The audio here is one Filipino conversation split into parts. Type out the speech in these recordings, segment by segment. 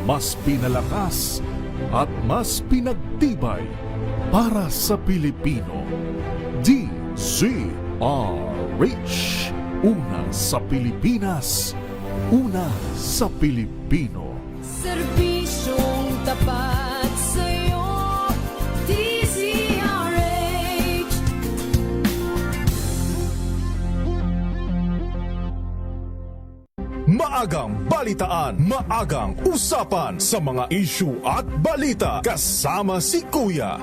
mas pinalakas at mas pinagtibay para sa Pilipino. DZRH. Una sa Pilipinas, una sa Pilipino. Serbisyong tapat sa'yo, DZRH. Maagang balitaan, maagang usapan sa mga issue at balita. Kasama si Kuya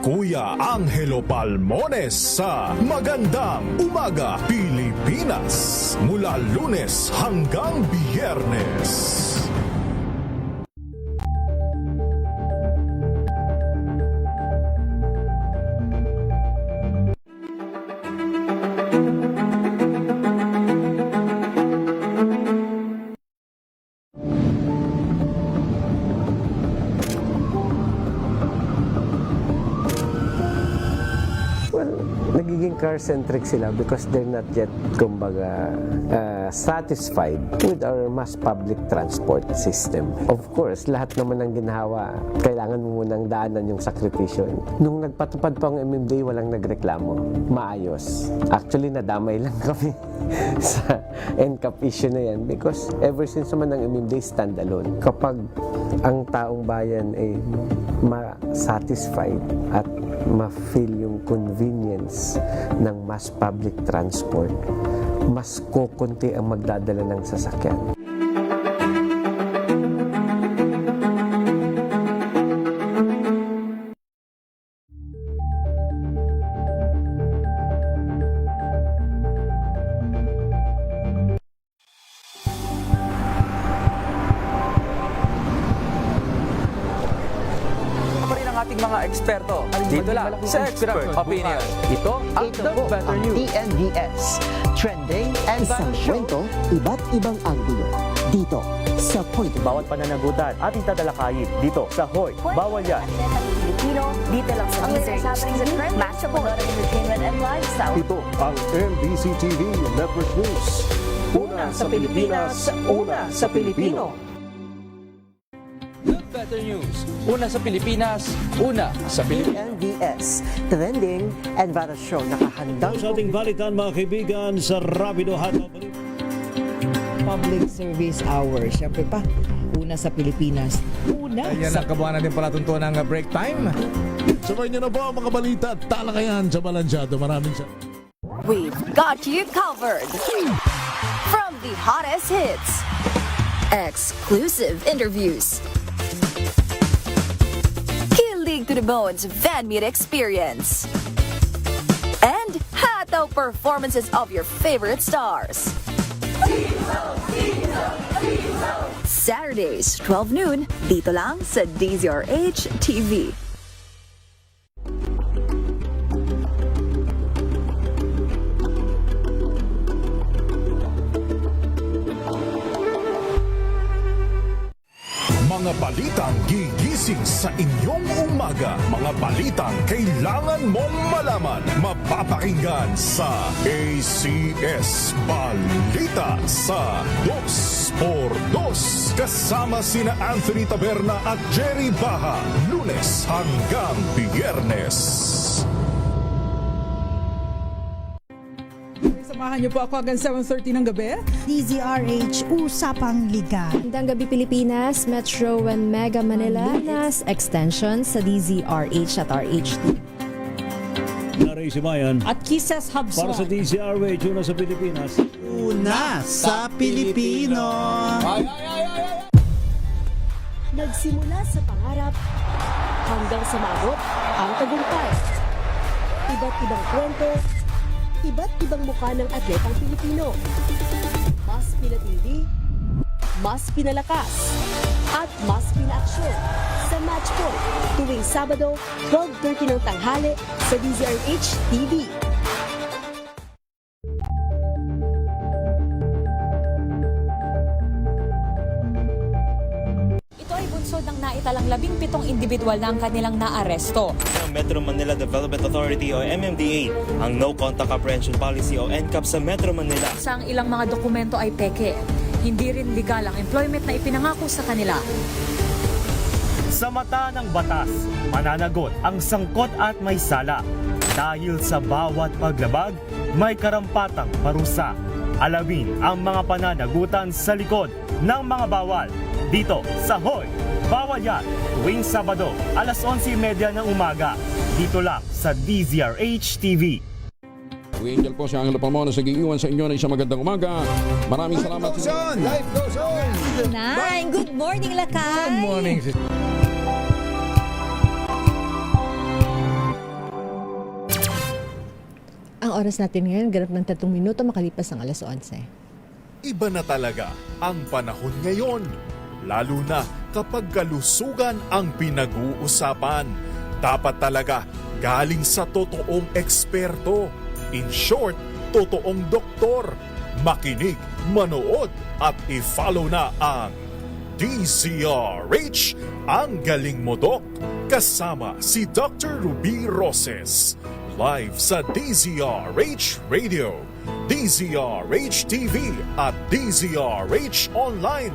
Angelo Palmones sa Magandang Umaga Pilipinas. Mula Lunes hanggang Biyernes. Nagiging car-centric sila because they're not yet, kumbaga, satisfied with our mass public transport system. Of course, lahat naman ng ginhawa, kailangan mo munang daanan yung sakripisyo. Nung nagpatupad pa ang MMDA, walang nagreklamo. Maayos. Actually, nadamay lang kami sa NCAP issue na yan because ever since naman ang MMDA standalone, kapag ang taong bayan ay ma-satisfied at ma-feel yung convenience ng mass public transport, mas kukunti ang magdadala ng sasakyan. Ating mga eksperto dito lang sa Expert Opinion. Ito ang The Better News. TNVS, trending and isang kwento, iba't ibang anggulo. Dito sa Point. Bawat pananagutan ating tatalakayin dito sa Hoy, Bawal Yan. Filipino, dito lang sa DZRH. Match of entertainment and lifestyle. Ito ang NBC TV Network News. Una sa Pilipinas, una sa Pilipino. The Better News. Una sa Pilipinas, una sa Pilipino. TNVS, trending and viral show. Nakahandang Sa ating balitan mga kaibigan sa Rapido Hataw. Public Service Hour. Siyempre pa, una sa Pilipinas. Una Ayan sa ang kabuhanan din pala tuntunan ng break time. Sabay niyo na po ang mga balita at talakayan sa Balansyado. Maraming sa... We've got you covered. From the hottest hits, exclusive interviews, kilig to the bones fan meet experience, and hataw performances of your favorite stars. Saturdays, 12 noon, dito lang sa DZRH TV. Mga balitang gigising sa inyong umaga. Mga balitang kailangan mong malaman. Mapapakinggan sa ACS Balita sa 2x2. Kasama sina Anthony Taberna at Jerry Baha. Lunes hanggang Biyernes. Samahan niyo po ako hanggang 7:30 ng gabi. DZRH Usapang Liga. Magandang gabi Pilipinas, Metro and Mega Manila, Nas Extension sa DZRH at RH2. Naray si Mayan. At Kisses Hubson. Para sa DZRH, una sa Pilipinas. una sa Pilipino. Nagsimula sa pangarap hanggang sa maabot ang tagumpay. Iba't ibang kwento, iba't ibang mukha ng atletang Pilipino. Mas pinatindi, mas pinalakas, at mas pinaaksyon sa Match Point tuwing Sabado, 12:30 ng tanghali sa DZRH TV. Ng naitalang 17 individual na ang kanilang naaresto. Metro Manila Development Authority o MMDA ang No Contact Apprehension Policy o NCAP sa Metro Manila. Sa ang ilang mga dokumento ay peke. Hindi rin legal ang employment na ipinangako sa kanila. Sa mata ng batas, mananagot ang sangkot at may sala. Dahil sa bawat paglabag, may karampatang parusa. Alamin ang mga pananagutan sa likod ng mga bawal. Dito sa Hoy! Bawal Yan! Tuwing Sabado, alas 11:30 ng umaga. Dito lang sa DZRH TV. Angel po si Angelo Palmona sa giiwan sa inyo ng isang magandang umaga. Maraming salamat. Life goes on! Nine, good morning, Lakay! Good morning. Ang oras natin ngayon, ganap ng 3 minuto makalipas ang alas 11. Iba na talaga ang panahon ngayon. Lalo na kapag kalusugan ang pinag-uusapan. Dapat talaga galing sa totoong eksperto. In short, totoong doktor. Makinig, manood at i-follow na ang DZRH, ang galing mo Dok. Kasama si Dr. Ruby Roses. Live sa DZRH Radio, DZRH TV at DZRH Online.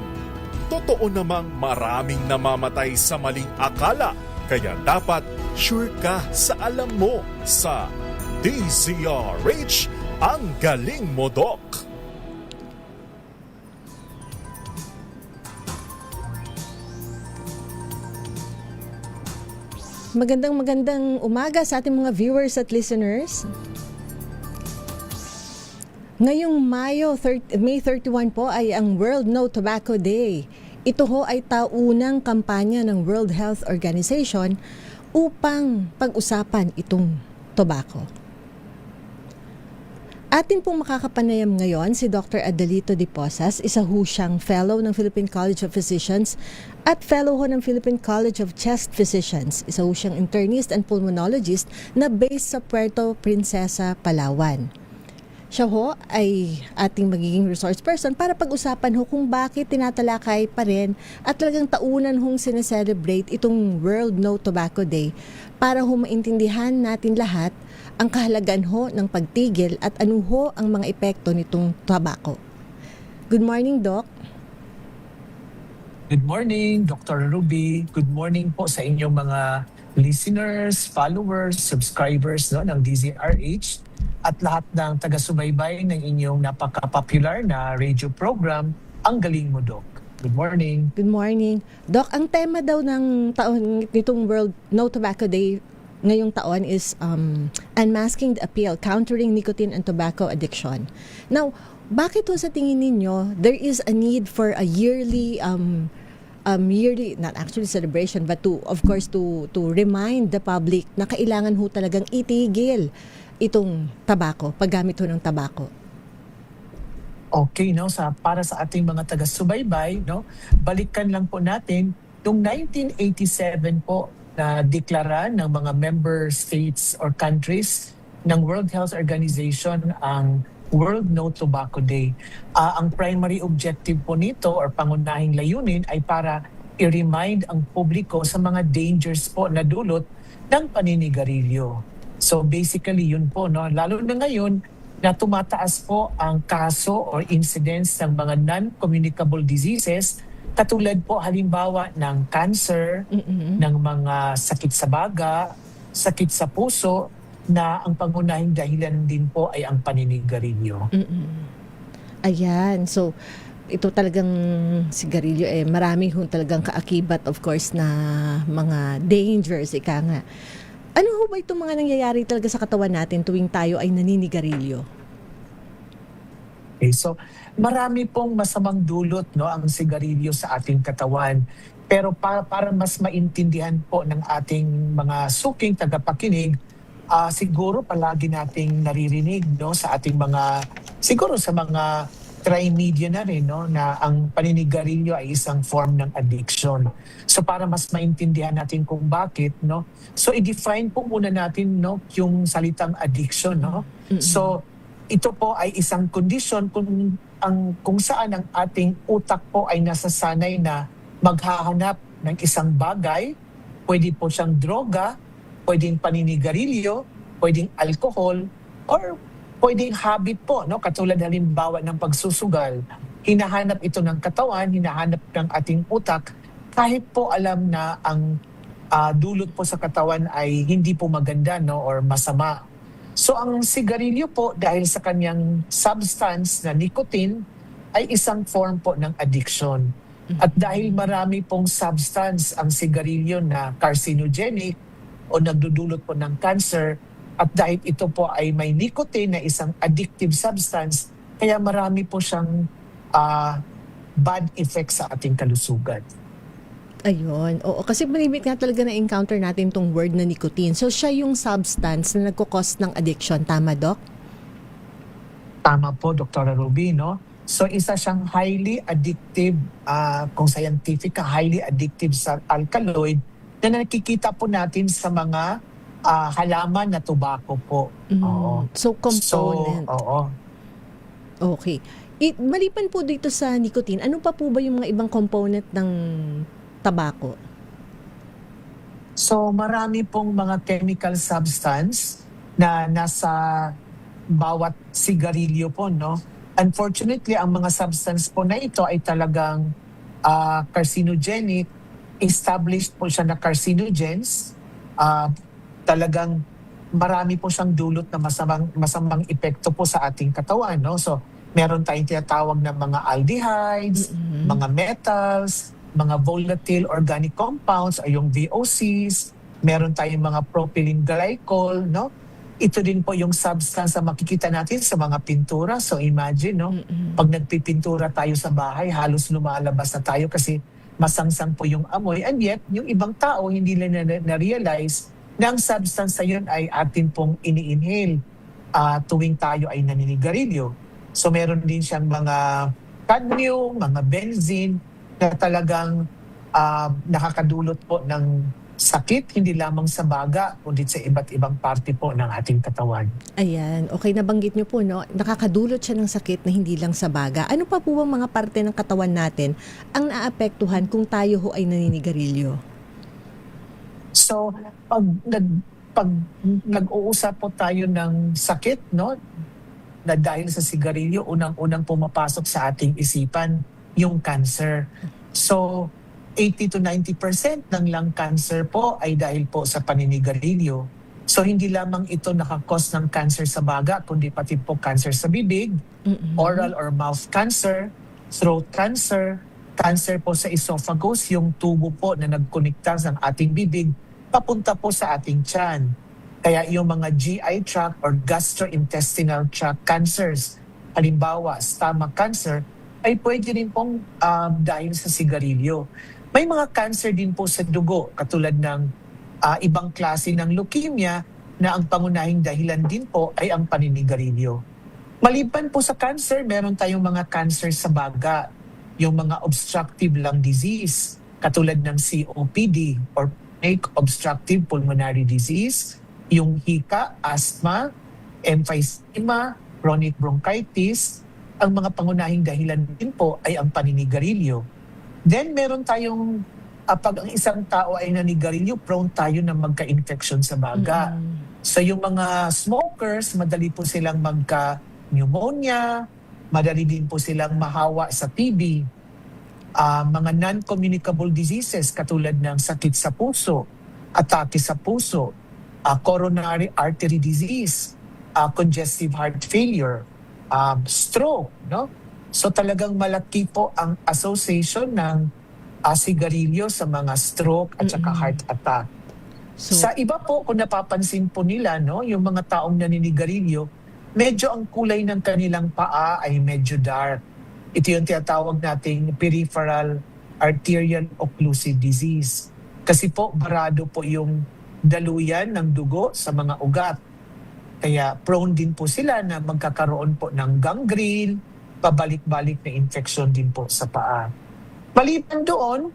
Totoo namang maraming namamatay sa maling akala, kaya dapat sure ka sa alam mo sa DZRH, ang galing mo Dok. Magandang umaga sa ating mga viewers at listeners. Ngayong May 31 po ay ang World No Tobacco Day. Ito ho ay taunang kampanya ng World Health Organization upang pag-usapan itong tobacco. Atin pong makakapanayam ngayon si Dr. Adelito de Posas, isa ho siyang fellow ng Philippine College of Physicians at fellow ho ng Philippine College of Chest Physicians. Isa ho siyang internist and pulmonologist na based sa Puerto Princesa, Palawan. Siya ho ay ating magiging resource person para pag-usapan ho kung bakit tinatalakay pa rin at talagang taunan hong sineselebrate itong World No Tobacco Day para ho maintindihan natin lahat ang kahalagan ho ng pagtigil at ano ho ang mga epekto nitong tobacco. Good morning, Doc. Good morning, Dr. Ruby. Good morning po sa inyong mga listeners, followers, subscribers ng DZRH at lahat ng taga-subaybay ng inyong napaka-popular na radio program, Ang Galing Mo, Doc. Good morning. Good morning. Doc, ang tema daw ng taon nitong World No Tobacco Day ngayong taon is Unmasking the Appeal, Countering Nicotine and Tobacco Addiction. Now, bakit ho sa tingin ninyo there is a need for a yearly not actually celebration but to remind the public na kailangan ho talagang itigil itong tabako, paggamit ho ng tabako? Okay, para sa ating mga taga-subaybay, balikan lang po natin noong 1987 po na deklara ng mga member states or countries ng World Health Organization ang World No Tobacco Day. Ang primary objective po nito or pangunahing layunin ay para i-remind ang publiko sa mga dangers po na dulot ng paninigarilyo. So basically yun po, lalo na ngayon na tumataas po ang kaso or incidence ng mga non-communicable diseases katulad po halimbawa ng cancer, ng mga sakit sa baga, sakit sa puso, na ang pangunahing dahilan din po ay ang paninigarilyo. Ayan, so ito talagang sigarilyo marami hong talagang kaakibat of course na mga dangers, ika nga. Ano ho ba itong mga nangyayari talaga sa katawan natin tuwing tayo ay naninigarilyo? Okay, so marami pong masamang dulot ang sigarilyo sa ating katawan. Pero para mas maintindihan po ng ating mga suking tagapakinig, siguro palagi nating naririnig sa ating mga, siguro sa mga tri-media na rin, na ang paninigarilyo ay isang form ng addiction. So para mas maintindihan natin kung bakit, so i-define po muna natin yung salitang addiction. So ito po ay isang kondisyon kung saan ang ating utak po ay nasasanay na maghahanap ng isang bagay, pwede po siyang droga, pwedeng paninigarilyo, pwedeng alcohol, or pwedeng habit po, katulad halimbawa ng pagsusugal. Hinahanap ito ng katawan, hinahanap ng ating utak kahit po alam na ang dulot po sa katawan ay hindi po maganda, no, or masama. So ang sigarilyo po, dahil sa kanyang substance na nicotine, ay isang form po ng addiction. At dahil marami pong substance ang sigarilyo na carcinogenic o nagdudulot po ng cancer, at dahil ito po ay may nicotine na isang addictive substance, kaya marami po siyang bad effects sa ating kalusugan. Ayun. Oo, kasi malimit nga talaga na-encounter natin tong word na nicotine. So, siya yung substance na nagkukos ng addiction. Tama, Doc? Tama po, Dr. Ruby, no? So, isa siyang highly addictive, kung scientific, highly addictive sa alkaloid na nakikita po natin sa mga halaman na tobacco po. Oo. So, component. Oo. Okay. Maliban po dito sa nicotine, ano pa po ba yung mga ibang component ng tabako? So marami pong mga chemical substance na nasa bawat sigarilyo po, no? Unfortunately, ang mga substance po na ito ay talagang carcinogenic. Established po siya na carcinogens. Talagang marami po siyang dulot na masamang epekto po sa ating katawan, no? So meron tayong tinatawag na mga aldehydes, mga metals, mga volatile organic compounds ay yung VOCs, meron tayong mga propylene glycol, no? Ito din po yung substance na makikita natin sa mga pintura. So imagine, no? Pag nagpipintura tayo sa bahay, halos lumalabas na tayo kasi masangsang po yung amoy. And yet, yung ibang tao hindi nila na-realize na ang substance na yun ay atin pong ini-inhale tuwing tayo ay naninigarilyo. So meron din siyang mga cadmium, mga benzene, na talagang nakakadulot po ng sakit, hindi lamang sa baga, kundi sa iba't ibang parte po ng ating katawan. Ayan. Okay, nabanggit niyo po, no? Nakakadulot siya ng sakit na hindi lang sa baga. Ano pa po bang mga parte ng katawan natin ang naapektuhan kung tayo ho ay naninigarilyo? So, pag nag-uusap po tayo ng sakit, no? Na dahil sa sigarilyo, unang-unang pumapasok sa ating isipan yung cancer. So, 80 to 90% ng lung cancer po ay dahil po sa paninigarilyo. So, hindi lamang ito nakakos ng cancer sa baga, kundi pati po cancer sa bibig, oral or mouth cancer, throat cancer, cancer po sa esophagus, yung tubo po na nagkonekta sa ating bibig, papunta po sa ating tiyan. Kaya yung mga GI tract or gastrointestinal tract cancers, halimbawa stomach cancer, ay pwede rin pong dahil sa sigarilyo. May mga cancer din po sa dugo, katulad ng ibang klase ng leukemia na ang pangunahing dahilan din po ay ang paninigarilyo. Maliban po sa cancer, meron tayong mga cancer sa baga, yung mga obstructive lung disease, katulad ng COPD or chronic obstructive pulmonary disease, yung hika, asthma, emphysema, chronic bronchitis. Ang mga pangunahing dahilan din po ay ang paninigarilyo. Then meron tayong, pag ang isang tao ay nanigarilyo, prone tayo na magka-infection sa baga. So yung mga smokers, madali po silang magka-pneumonia, madali din po silang mahawa sa TB. Mga non-communicable diseases katulad ng sakit sa puso, atake sa puso, coronary artery disease, congestive heart failure, stroke, no? So talagang malaki po ang association ng sigarilyo sa mga stroke at saka heart attack. So, sa iba po, kung napapansin po nila, no, yung mga taong naninigarilyo, medyo ang kulay ng kanilang paa ay medyo dark. Ito yung tinatawag nating peripheral arterial occlusive disease. Kasi po, barado po yung daluyan ng dugo sa mga ugat. Kaya prone din po sila na magkakaroon po ng gangrene, pabalik-balik na infeksyon din po sa paa. Maliban doon,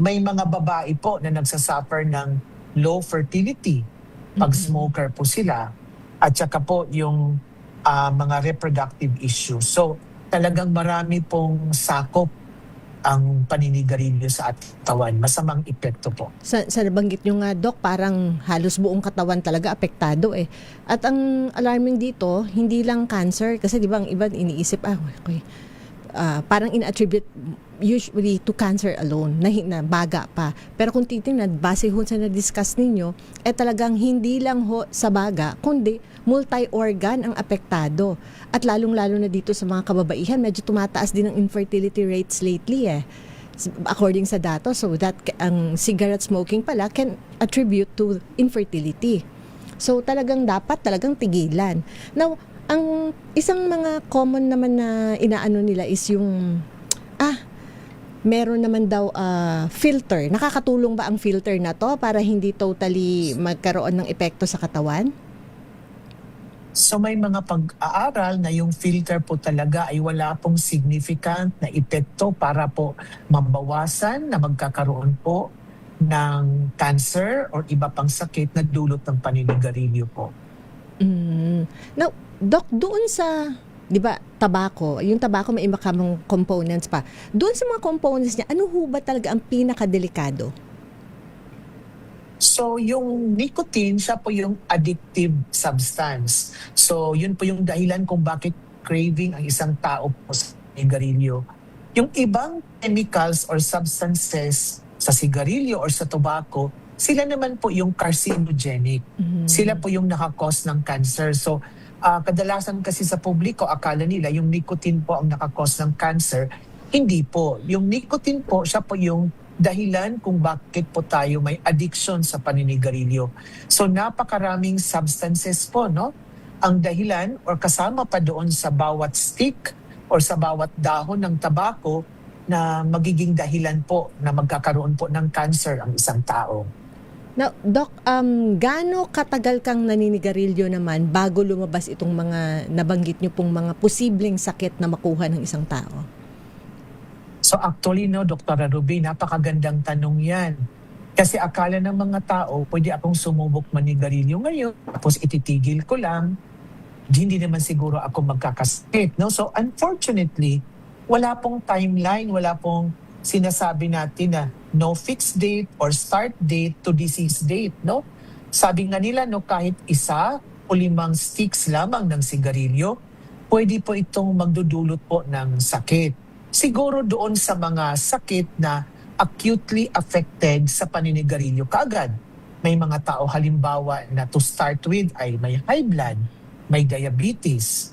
may mga babae po na nagsasuffer ng low fertility pag smoker po sila. At saka po yung mga reproductive issues. So talagang marami pong sakop ang paninigarilyo sa ating katawan. Masamang epekto po. Sa nabanggit nyo nga, Doc, parang halos buong katawan talaga apektado eh. At ang alarming dito, hindi lang cancer, kasi di ba ang iba iniisip, okay, parang in-attribute usually to cancer alone, na baga pa. Pero kung titingnan, base ho sa na-discuss ninyo, talagang hindi lang ho sa baga, kundi multi-organ ang apektado. At lalong-lalo na dito sa mga kababaihan, medyo tumataas din ang infertility rates lately according sa data. So that ang cigarette smoking pala can attribute to infertility. So talagang dapat tigilan. Now, ang isang mga common naman na inaano nila is yung meron naman daw filter. Nakakatulong ba ang filter na to para hindi totally magkaroon ng epekto sa katawan? So may mga pag-aaral na yung filter po talaga ay wala pong significant na epekto para po mabawasan na magkakaroon po ng cancer or iba pang sakit na dulot ng paninigarilyo po. Now, Doc, doon sa, di ba, tabako, yung tabako may iba kamang components pa. Doon sa mga components niya, ano ho ba talaga ang pinakadelikado? So yung nicotine, siya po yung addictive substance. So yun po yung dahilan kung bakit craving ang isang tao po sa sigarilyo. Yung ibang chemicals or substances sa sigarilyo or sa tobacco, sila naman po yung carcinogenic. Sila po yung nakakos ng cancer. So kadalasan kasi sa publiko, akala nila yung nicotine po ang nakakos ng cancer. Hindi po. Yung nicotine po, siya po yung dahilan kung bakit po tayo may addiction sa paninigarilyo. So napakaraming substances po, no? Ang dahilan or kasama pa doon sa bawat stick or sa bawat dahon ng tabako na magiging dahilan po na magkakaroon po ng cancer ang isang tao. Now, Doc, gaano katagal kang naninigarilyo naman bago lumabas itong mga nabanggit nyo pong mga posibleng sakit na makuha ng isang tao? So actually, no, Dr. Ruby, napakagandang tanong yan. Kasi akala ng mga tao, pwede akong sumubok manigarilyo ngayon, tapos ititigil ko lang, hindi naman siguro ako magkakasakit. No? So unfortunately, wala pong timeline, wala pong sinasabi natin na no fixed date or start date to disease date. No? Sabi nga nila, no, kahit 1 o 5 sticks lamang ng sigarilyo, pwede po itong magdudulot po ng sakit. Siguro doon sa mga sakit na acutely affected sa paninigarilyo kaagad. May mga tao halimbawa na to start with ay may high blood, may diabetes.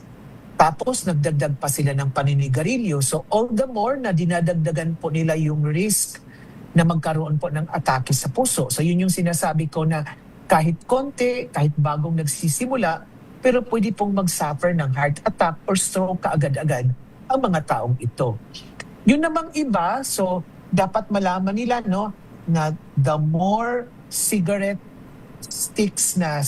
Tapos nagdagdag pa sila ng paninigarilyo. So all the more na dinadagdagan po nila yung risk na magkaroon po ng atake sa puso. So yun yung sinasabi ko na kahit konti, kahit bagong nagsisimula, pero pwede pong mag-suffer ng heart attack or stroke kaagad-agad ang mga taong ito. Yun namang iba, so dapat malaman nila, no, na the more cigarette sticks na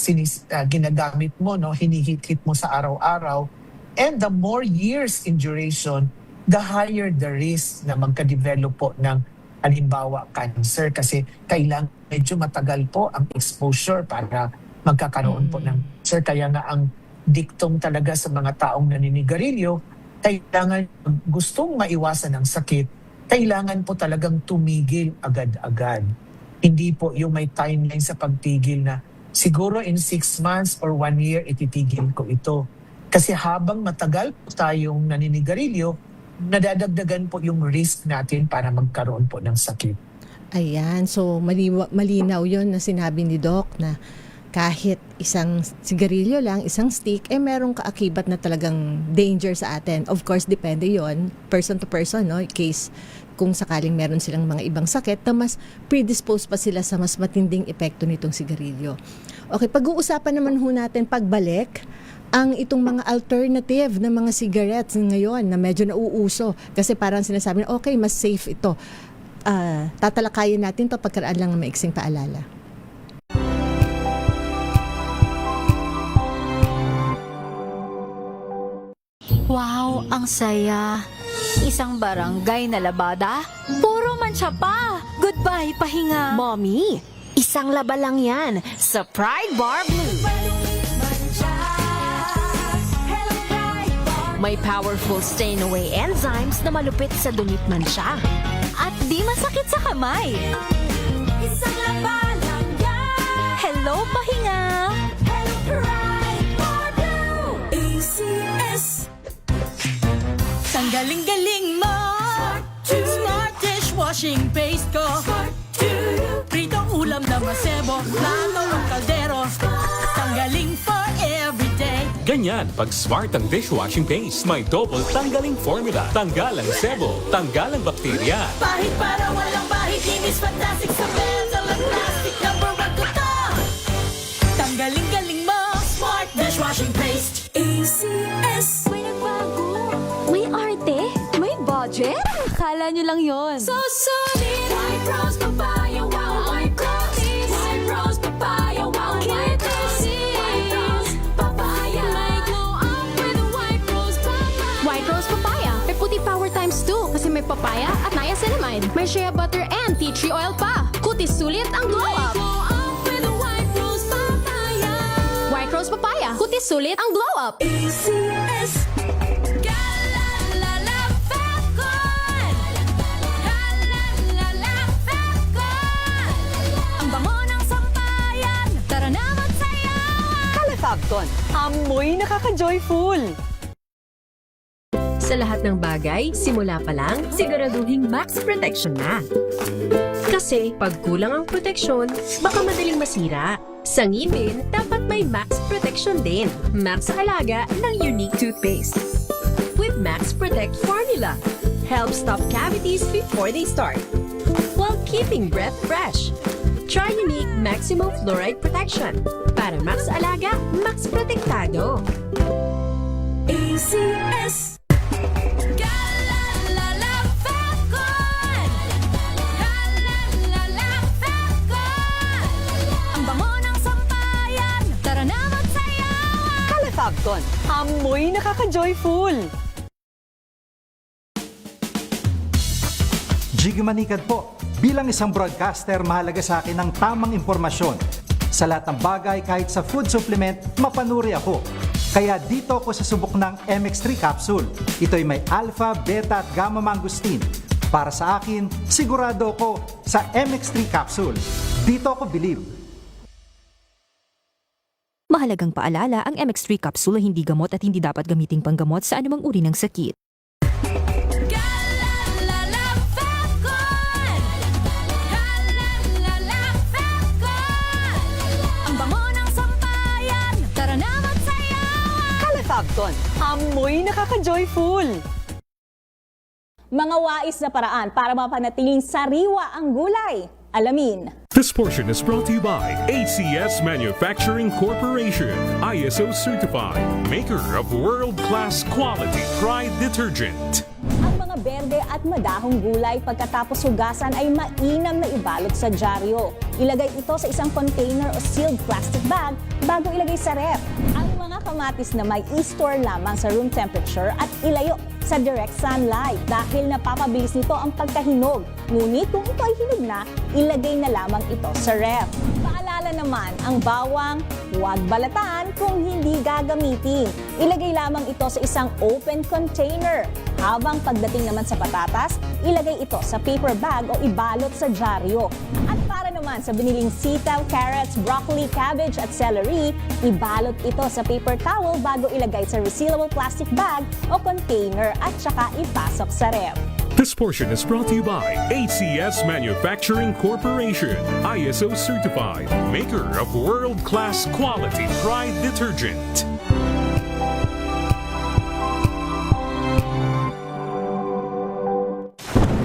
ginagamit mo, no, hinihit-hit mo sa araw-araw, and the more years in duration, the higher the risk na magka-develop po ng halimbawa cancer kasi kailangan medyo matagal po ang exposure para magkakaroon po ng cancer. Kaya nga ang diktong talaga sa mga taong naninigarilyo, kailangan gustong maiwasan ang sakit, kailangan po talagang tumigil agad-agad. Hindi po yung may timeline sa pagtigil na siguro in 6 months or 1 year ititigil ko ito. Kasi habang matagal po tayong naninigarilyo, nadadagdagan po yung risk natin para magkaroon po ng sakit. Ayan, so malinaw yon na sinabi ni Doc na kahit isang sigarilyo lang, isang stick, merong kaakibat na talagang danger sa atin. Of course, depende yon person to person, no? In case kung sakaling meron silang mga ibang sakit na mas predisposed pa sila sa mas matinding epekto nitong sigarilyo. Okay, pag-uusapan naman ho natin pagbalik ang itong mga alternative na mga cigarettes ngayon na medyo nauuso. Kasi parang sinasabi na, okay, mas safe ito. Tatalakayin natin ito pagkaraan lang ng maiksing paalala. Wow, ang saya. Isang barangay na labada, puro mancha pa. Goodbye, pahinga. Mommy, isang laba lang yan sa Pride Bar Blue. May powerful stain-away enzymes na malupit sa dunit mansya. At di masakit sa kamay. Isang laba lang yan. Hello, pahinga. Hello, Pride Bar Blue. ACS. Ang galing-galing Dishwashing paste ko. Pritong ulam na masebo. Plato o kaldero. Tanggaling for everyday. Ganyan, pag Smart ang dishwashing paste, may double tanggaling formula. Tanggal ang sebo, tanggal ang bakterya. Pahit para walang bahid. Linis fantastic sa metal at plastic. Number 1 ko to. Tanggaling-galing mo. Smart dishwashing paste. ACS. May nagbago. May arte? May budget? Akala nyo lang yon. So solid. White rose papaya. Wow, white rose. White rose papaya. Wow, white rose. White rose papaya. May glow up with white rose papaya. White Rose Papaya. May puti power times 2 kasi may papaya at niacinamide. May shea butter and tea tree oil pa. Kutis sulit ang glow May up. glow up with white rose papaya. White Rose Papaya. Kutis sulit ang glow up. ACS. Galalala Falcon. Galalala Falcon. Ang bango ng sampayan. Tara na magsayawan. Calefabcon, amoy nakaka-joyful. Sa lahat ng bagay, simula pa lang, siguraduhing max protection na. Kasi pag kulang ang proteksyon, baka madaling masira. Sa ngipin, dapat may max protection din. Max Alaga ng Unique Toothpaste. With Max Protect Formula, help stop cavities before they start, while keeping breath fresh. Try Unique Maximum Fluoride Protection. Para Max Alaga, Max Protektado. ACS. Galalala Falcon. Galalala Falcon. Ang bango ng sampayan. Tara na magsayawan. Calefabcon, amoy nakaka-joyful. Jiggy Manikad po. Bilang isang broadcaster, mahalaga sa akin ang tamang impormasyon. Sa lahat ng bagay, kahit sa food supplement, mapanuri ako. Kaya dito ako sasubok ng MX3 capsule. Ito'y may alpha, beta at gamma mangosteen. Para sa akin, sigurado ako sa MX3 capsule. Dito ako believe. Mahalagang paalala, ang MX3 capsule ay hindi gamot at hindi dapat gamiting panggamot sa anumang uri ng sakit. Galalala Falcon. Galalala Falcon. Ang bango ng sampayan. Tara na magsayawan. Calefabcon, amoy nakaka-joyful. Mga wais na paraan para mapanatiling sariwa ang gulay. Alamin. This portion is brought to you by ACS Manufacturing Corporation, ISO certified, maker of world-class quality Pride detergent. Ang mga berde at madahong gulay pagkatapos hugasan ay mainam na ibalot sa dyaryo. Ilagay ito sa isang container o sealed plastic bag bago ilagay sa ref. Ang mga kamatis na may i-store lamang sa room temperature at ilayo sa direct sunlight dahil napapabilis nito ang pagkahinog. Ngunit kung ito ay hinog na, ilagay na lamang ito sa ref. Paalala naman, ang bawang, huwag balatan kung hindi gagamitin. Ilagay lamang ito sa isang open container. Habang pagdating naman sa patatas, ilagay ito sa paper bag o ibalot sa dyaryo. At para naman sa biniling sitaw, carrots, broccoli, cabbage at celery, ibalot ito sa paper towel bago ilagay sa resealable plastic bag o container at saka ipasok sa ref. This portion is brought to you by ACS Manufacturing Corporation, ISO certified, maker of world-class quality Pride detergent.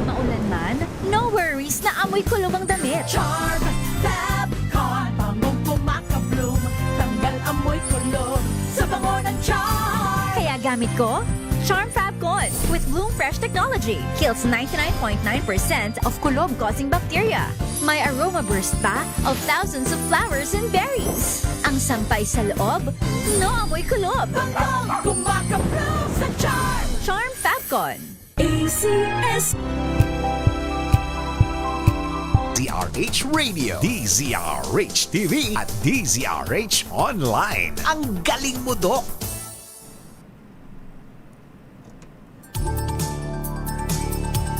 Maulan man, no worries na amoy kulog ang damit. Charm Fabcon, bangong pumakabloom, tanggal amoy kulog sa bango ng charm. Kaya gamit ko Charm Fabcon with Bloom Fresh technology. Kills 99.9% of kulog-causing bacteria. May aroma burst pa of thousands of flowers and berries. Ang sampay sa loob, no amoy kulob. Bangong kumakabloom sa Charm! Charm Fabcon. ACS. DZRH Radio, DZRH TV at DZRH Online. Ang galing mo, Dok!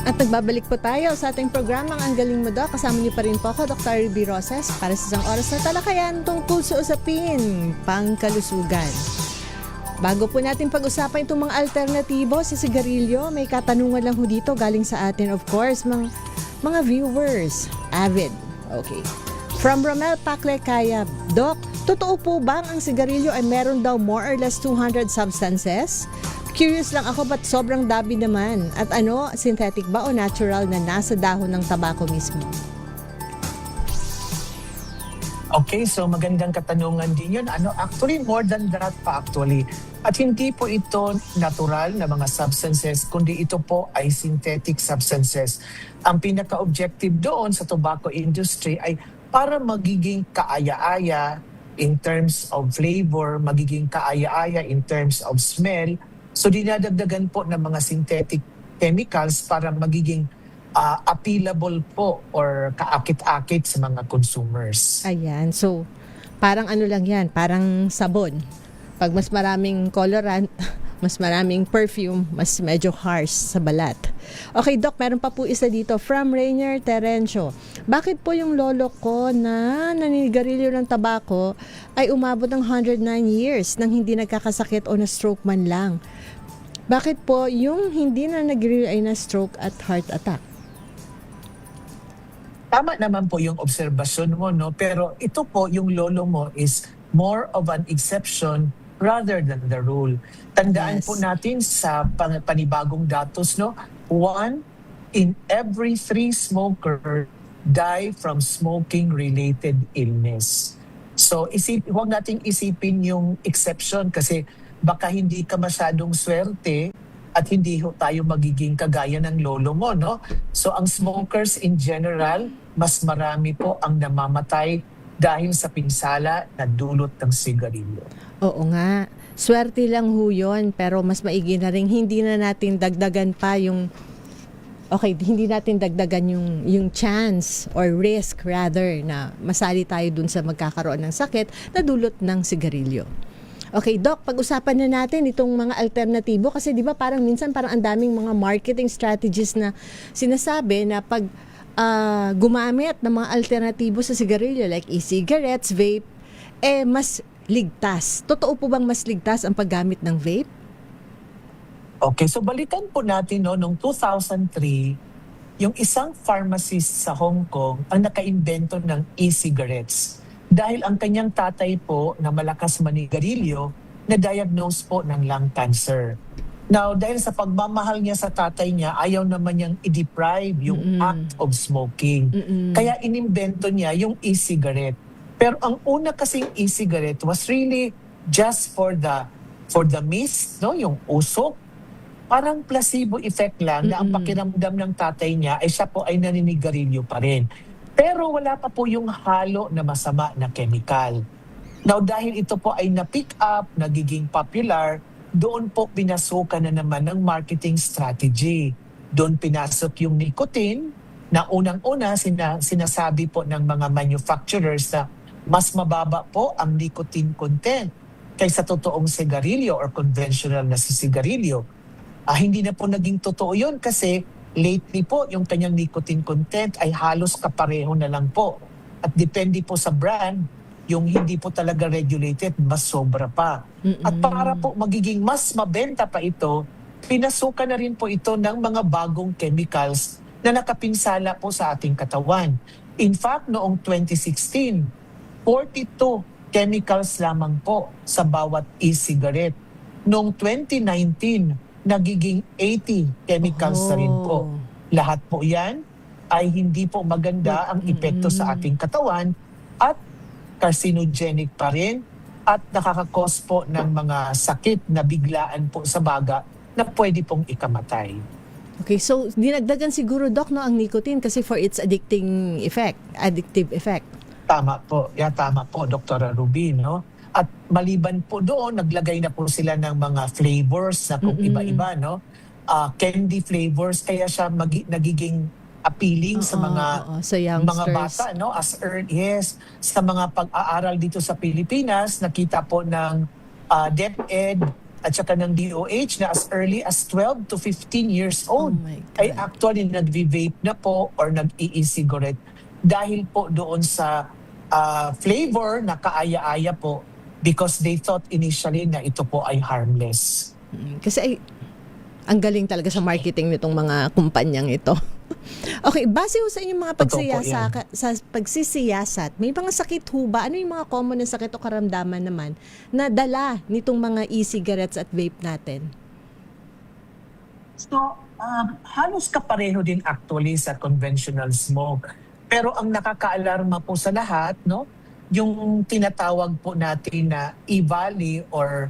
At nagbabalik po tayo sa ating programang Ang Galing Mo Doc. Kasama niyo pa rin po ako, Dr. Ruby Roses, para sa isang oras na talakayan tungkol sa usapin, pangkalusugan. Bago po natin pag-usapan itong mga alternatibo sa sigarilyo, may katanungan lang ho dito galing sa atin, of course. mga viewers. Avid. Okay. From Romel Paclecaya, Doc, totoo po bang ang sigarilyo ay meron daw more or less 200 substances? Curious lang ako, ba't sobrang dami naman? At ano, synthetic ba o natural na nasa dahon ng tabako mismo? Okay, so magandang katanungan din yun. Actually, more than that pa actually. At hindi po ito natural na mga substances, kundi ito po ay synthetic substances. Ang pinaka-objective doon sa tobacco industry ay para magiging kaaya-aya in terms of flavor, magiging kaaya-aya in terms of smell. So dinadagdagan po ng mga synthetic chemicals para magiging appealable po or kaakit-akit sa mga consumers. Ayan. So, parang ano lang yan, parang sabon. Pag mas maraming colorant, mas maraming perfume, mas medyo harsh sa balat. Okay, Doc, meron pa po isa dito from Rainier Terencio. Bakit po yung lolo ko na naninigarilyo ng tabako ay umabot ng 109 years nang hindi nagkakasakit o na-stroke man lang? Bakit po yung hindi na nagrilyo ay na-stroke at heart attack? Tama naman po yung obserbasyon mo, no? Pero ito po, yung lolo mo is more of an exception rather than the rule. Tandaan po natin sa panibagong datos, no? 1 in every 3 smoker die from smoking-related illness. So, huwag nating isipin yung exception kasi baka hindi ka masyadong swerte at hindi tayo magiging kagaya ng lolo mo, no? So, ang smokers in general, mas marami po ang namamatay dahil sa pinsala na dulot ng sigarilyo. Oo nga. Swerte lang ho yun, pero mas maigi na rin hindi na natin dagdagan pa yung hindi natin dagdagan yung chance or risk rather na masali tayo dun sa magkakaroon ng sakit na dulot ng sigarilyo. Okay, Doc, pag-usapan na natin itong mga alternatibo kasi di ba parang minsan parang ang daming mga marketing strategies na sinasabi na pag gumamit ng mga alternatibo sa sigarilyo like e-cigarettes, vape, mas ligtas. Totoo po bang mas ligtas ang paggamit ng vape? Okay, so balikan po natin, no, noong 2003, yung isang pharmacist sa Hong Kong ang nakaimbento ng e-cigarettes. Dahil ang kanyang tatay po na malakas manigarilyo, na-diagnose po ng lung cancer. Now, dahil sa pagmamahal niya sa tatay niya, ayaw naman niyang i-deprive yung act of smoking. Kaya inimbento niya yung e-cigarette. Pero ang una kasing e-cigarette was really just for the mist, no, yung usok. Parang placebo effect lang na ang pakiramdam ng tatay niya ay siya po ay naninigarilyo pa rin. Pero wala pa po yung halo na masama na chemical. Now, dahil ito po ay na-pick up, nagiging popular, doon po pinasukan na naman ng marketing strategy. Doon pinasok yung nicotine na unang-una sinasabi po ng mga manufacturers na mas mababa po ang nicotine content kaysa totoong sigarilyo or conventional na sigarilyo. Hindi na po naging totoo yun kasi lately po yung kanyang nicotine content ay halos kapareho na lang po. At depende po sa brand, yung hindi po talaga regulated, mas sobra pa. At para po magiging mas mabenta pa ito, pinasukan na rin po ito ng mga bagong chemicals na nakapinsala po sa ating katawan. In fact, noong 2016, 42 chemicals lamang po sa bawat e-cigarette. Noong 2019, nagiging 80 chemicals na rin po. Lahat po yan ay hindi po maganda ang epekto sa ating katawan at carcinogenic pa rin at nakakakos po ng mga sakit na biglaan po sa baga na pwede pong ikamatay. Okay, so dinagdagan siguro, Doc, no, ang nicotine kasi for its addictive effect. Tama po. Tama po, Dr. Ruby, no? At maliban po doon, naglagay na po sila ng mga flavors na kung iba-iba, no? Candy flavors, kaya siya nagiging appealing sa mga bata, no? Sa mga pag-aaral dito sa Pilipinas, nakita po ng DepEd at saka ng DOH na as early as 12 to 15 years old ay actually nag-vape na po or nag-e-cigarette dahil po doon sa flavor na kaaya-aya po because they thought initially na ito po ay harmless. Kasi ang galing talaga sa marketing nitong mga kumpanyang ito. Okay, base ho sa inyong mga Totoo po yan. sa pagsisiyasat, may mga sakit ho ba? Ano yung mga common na sakit o karamdaman naman na dala nitong mga e-cigarettes at vape natin? So, halos kapareho din actually sa conventional smoke. Pero ang nakakaalarma po sa lahat, no, yung tinatawag po natin na EVALI or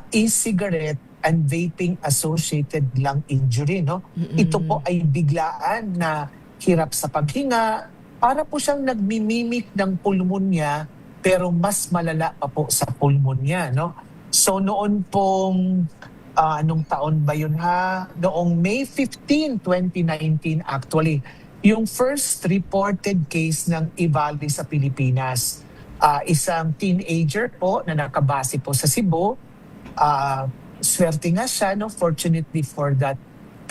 e-cigarette and vaping associated lung injury, no? Ito po ay biglaan na hirap sa paghinga, para po siyang nagmimimik ng pulmonya pero mas malala pa po sa pulmonya, no? So noon pong anong taon ba yun ha? Noong May 15, 2019 actually, yung first reported case ng EVALI sa Pilipinas. Isang teenager po na nakabase po sa Cebu. Swerte nga siya, no? Fortunately for that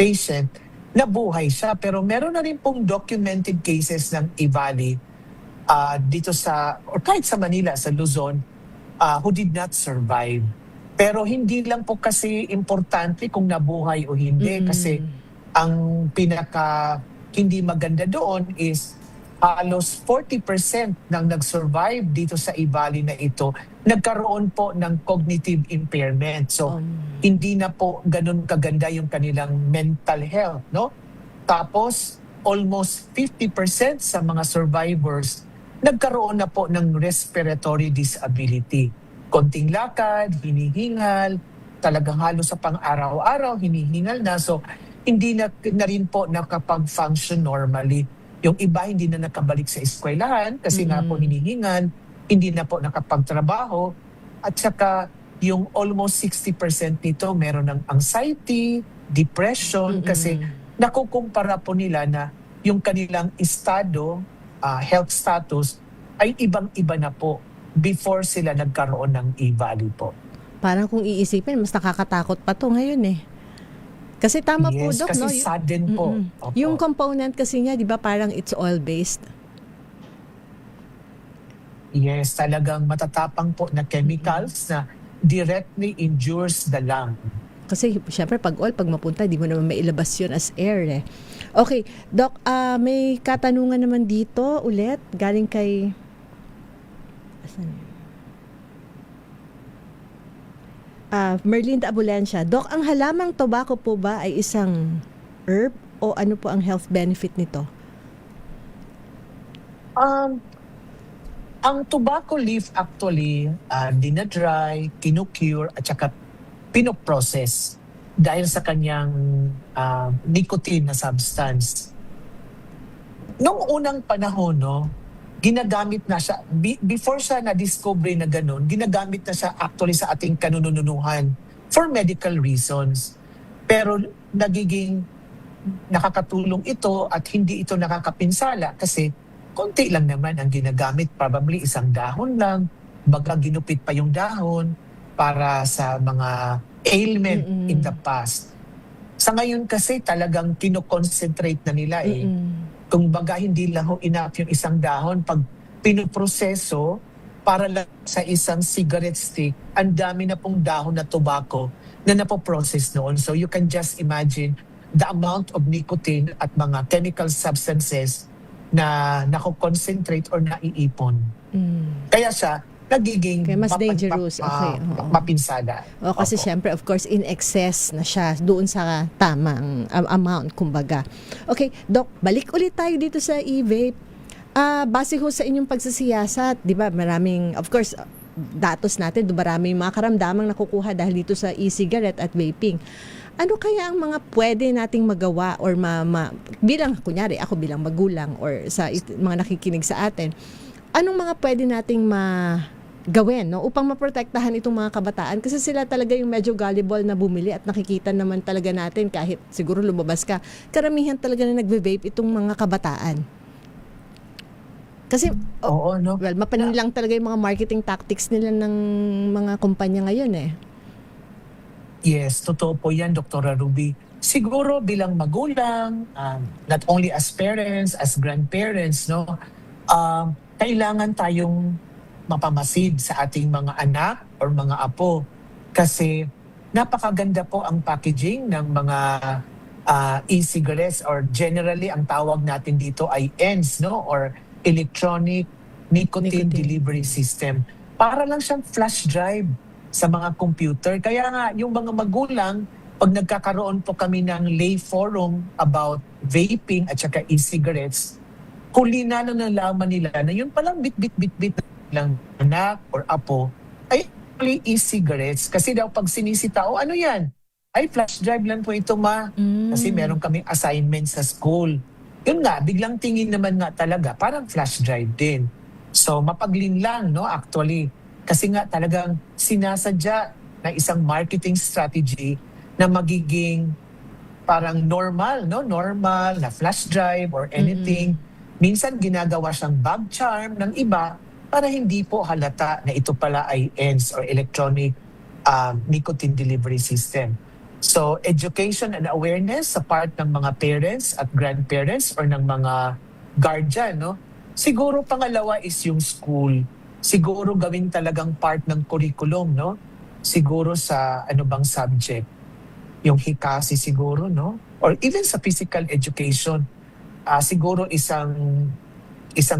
patient, nabuhay siya. Pero meron na rin pong documented cases ng EVALI dito sa, or kahit sa Manila, sa Luzon, who did not survive. Pero hindi lang po kasi importante kung nabuhay o hindi. Kasi ang pinaka hindi maganda doon is halos 40% ng nag-survive dito sa EVALI na ito, nagkaroon po ng cognitive impairment. So, hindi na po ganun kaganda yung kanilang mental health, no? Tapos, almost 50% sa mga survivors, nagkaroon na po ng respiratory disability. Konting lakad, hinihingal, talagang halos sa pang-araw-araw, hinihingal na. So, hindi na rin po nakapag-function normally. Yung iba hindi na nakabalik sa eskwelahan kasi nga po hinihingal, hindi na po nakapagtrabaho. At saka yung almost 60% nito meron ng anxiety, depression, kasi nakukumpara po nila na yung kanilang estado, health status, ay ibang-iba na po before sila nagkaroon ng EVALI po. Parang kung iisipin, mas nakakatakot pa to ngayon eh. Kasi tama po, Doc, kasi no? sudden po. Opo. Yung component kasi niya, di ba, parang it's oil-based? Yes, talagang matatapang po na chemicals na directly injures the lung. Kasi syempre pag oil, pag mapunta, di mo naman mailabas yun as air eh. Okay, Doc, may katanungan naman dito ulit, galing kay... Asan yun? Merlinda Abulencia. Doc, ang halamang tobacco po ba ay isang herb o ano po ang health benefit nito? Ang tobacco leaf actually, dinadry, kinukure, at saka pinoprocess dahil sa kanyang nicotine na substance. Noong unang panahon, no, ginagamit na siya, before siya na-discover na gano'n, ginagamit na siya actually sa ating kanununuhan for medical reasons. Pero nagiging nakakatulong ito at hindi ito nakakapinsala kasi konti lang naman ang ginagamit, probably isang dahon lang, baga ginupit pa yung dahon para sa mga ailment in the past. Sa ngayon kasi talagang kinoconcentrate na nila eh. Kung baga hindi lang ho enough yung isang dahon, pag pinoproseso para lang sa isang cigarette stick, ang dami na pong dahon na tobacco na napoprocess noon. So you can just imagine the amount of nicotine at mga chemical substances na nako-concentrate or naiipon. Kaya siya nagiging mas dangerous. Okay. Mapinsala. O, kasi syempre, of course, in excess na siya doon sa tamang amount, kumbaga. Okay, Doc, balik ulit tayo dito sa e-vape. Base ho sa inyong pagsasiyasat, di ba, maraming, of course, datos natin, maraming mga karamdamang nakukuha dahil dito sa e-cigarette at vaping. Ano kaya ang mga pwede nating magawa or bilang, kunyari, ako bilang magulang or sa mga nakikinig sa atin, anong mga pwede nating gawin, no, upang maprotektahan itong mga kabataan kasi sila talaga yung medyo gullible na bumili at nakikita naman talaga natin kahit siguro lumabas ka, karamihan talaga na nagve-vape itong mga kabataan. Kasi well, mapanin lang talaga yung mga marketing tactics nila ng mga kumpanya ngayon eh. Yes, totoo po yan, Dr. Ruby. Siguro bilang magulang, not only as parents, as grandparents, no, kailangan tayong mapamasid sa ating mga anak or mga apo kasi napakaganda po ang packaging ng mga e-cigarettes, or generally ang tawag natin dito ay ENDS, no? Or Electronic Nicotine Delivery System. Para lang siyang flash drive sa mga computer. Kaya nga, yung mga magulang, pag nagkakaroon po kami ng lay forum about vaping at saka e-cigarettes, huli na nalaman nila na yun palang bit lang anak or apo ay actually e-cigarettes. Kasi daw pag sinisita, ano yan? Ay, flash drive lang po ito, ma. Kasi meron kaming assignment sa school. Yun nga, biglang tingin naman nga talaga, parang flash drive din. So, mapaglinlang, no, actually. Kasi nga talagang sinasadya na isang marketing strategy na magiging parang normal, no? Normal na flash drive or anything. Minsan ginagawa siyang bag charm ng iba para hindi po halata na ito pala ay ENDS or Electronic Nicotine Delivery System. So, education and awareness sa part ng mga parents at grandparents or ng mga guardian, no? Siguro pangalawa is yung school. Siguro gawin talagang part ng curriculum, no? Siguro sa ano bang subject? Yung hikasi siguro, no? Or even sa physical education, siguro isang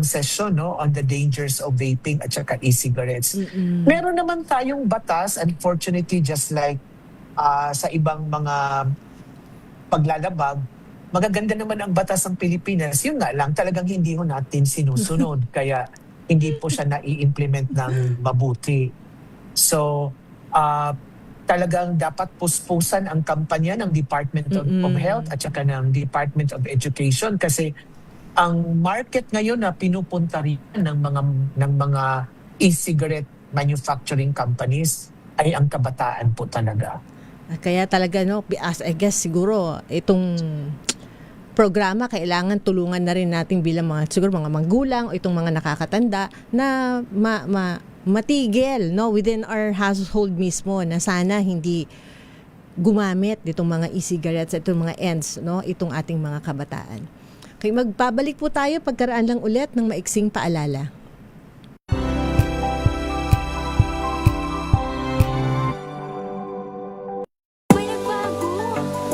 session, no, on the dangers of vaping at saka e-cigarettes. Meron naman tayong batas, unfortunately, just like sa ibang mga paglalabag, magaganda naman ang batas ng Pilipinas. Yun nga lang, talagang hindi ho natin sinusunod. Kaya hindi po siya nai-implement ng mabuti. So, talagang dapat puspusan ang kampanya ng Department of Health at saka ng Department of Education kasi ang market ngayon na pinupunta rin ng mga e-cigarette manufacturing companies ay ang kabataan po talaga. Kaya talaga, no, I guess siguro itong programa kailangan tulungan na rin natin bilang siguro mga magulang o itong mga nakakatanda na matigil, no, within our household mismo na sana hindi gumamit ditong mga e-cigarettes, itong mga ENDS, no, itong ating mga kabataan. Okay, magbabalik po tayo pagkaraan lang ulit ng maiksing paalala. May nagbago,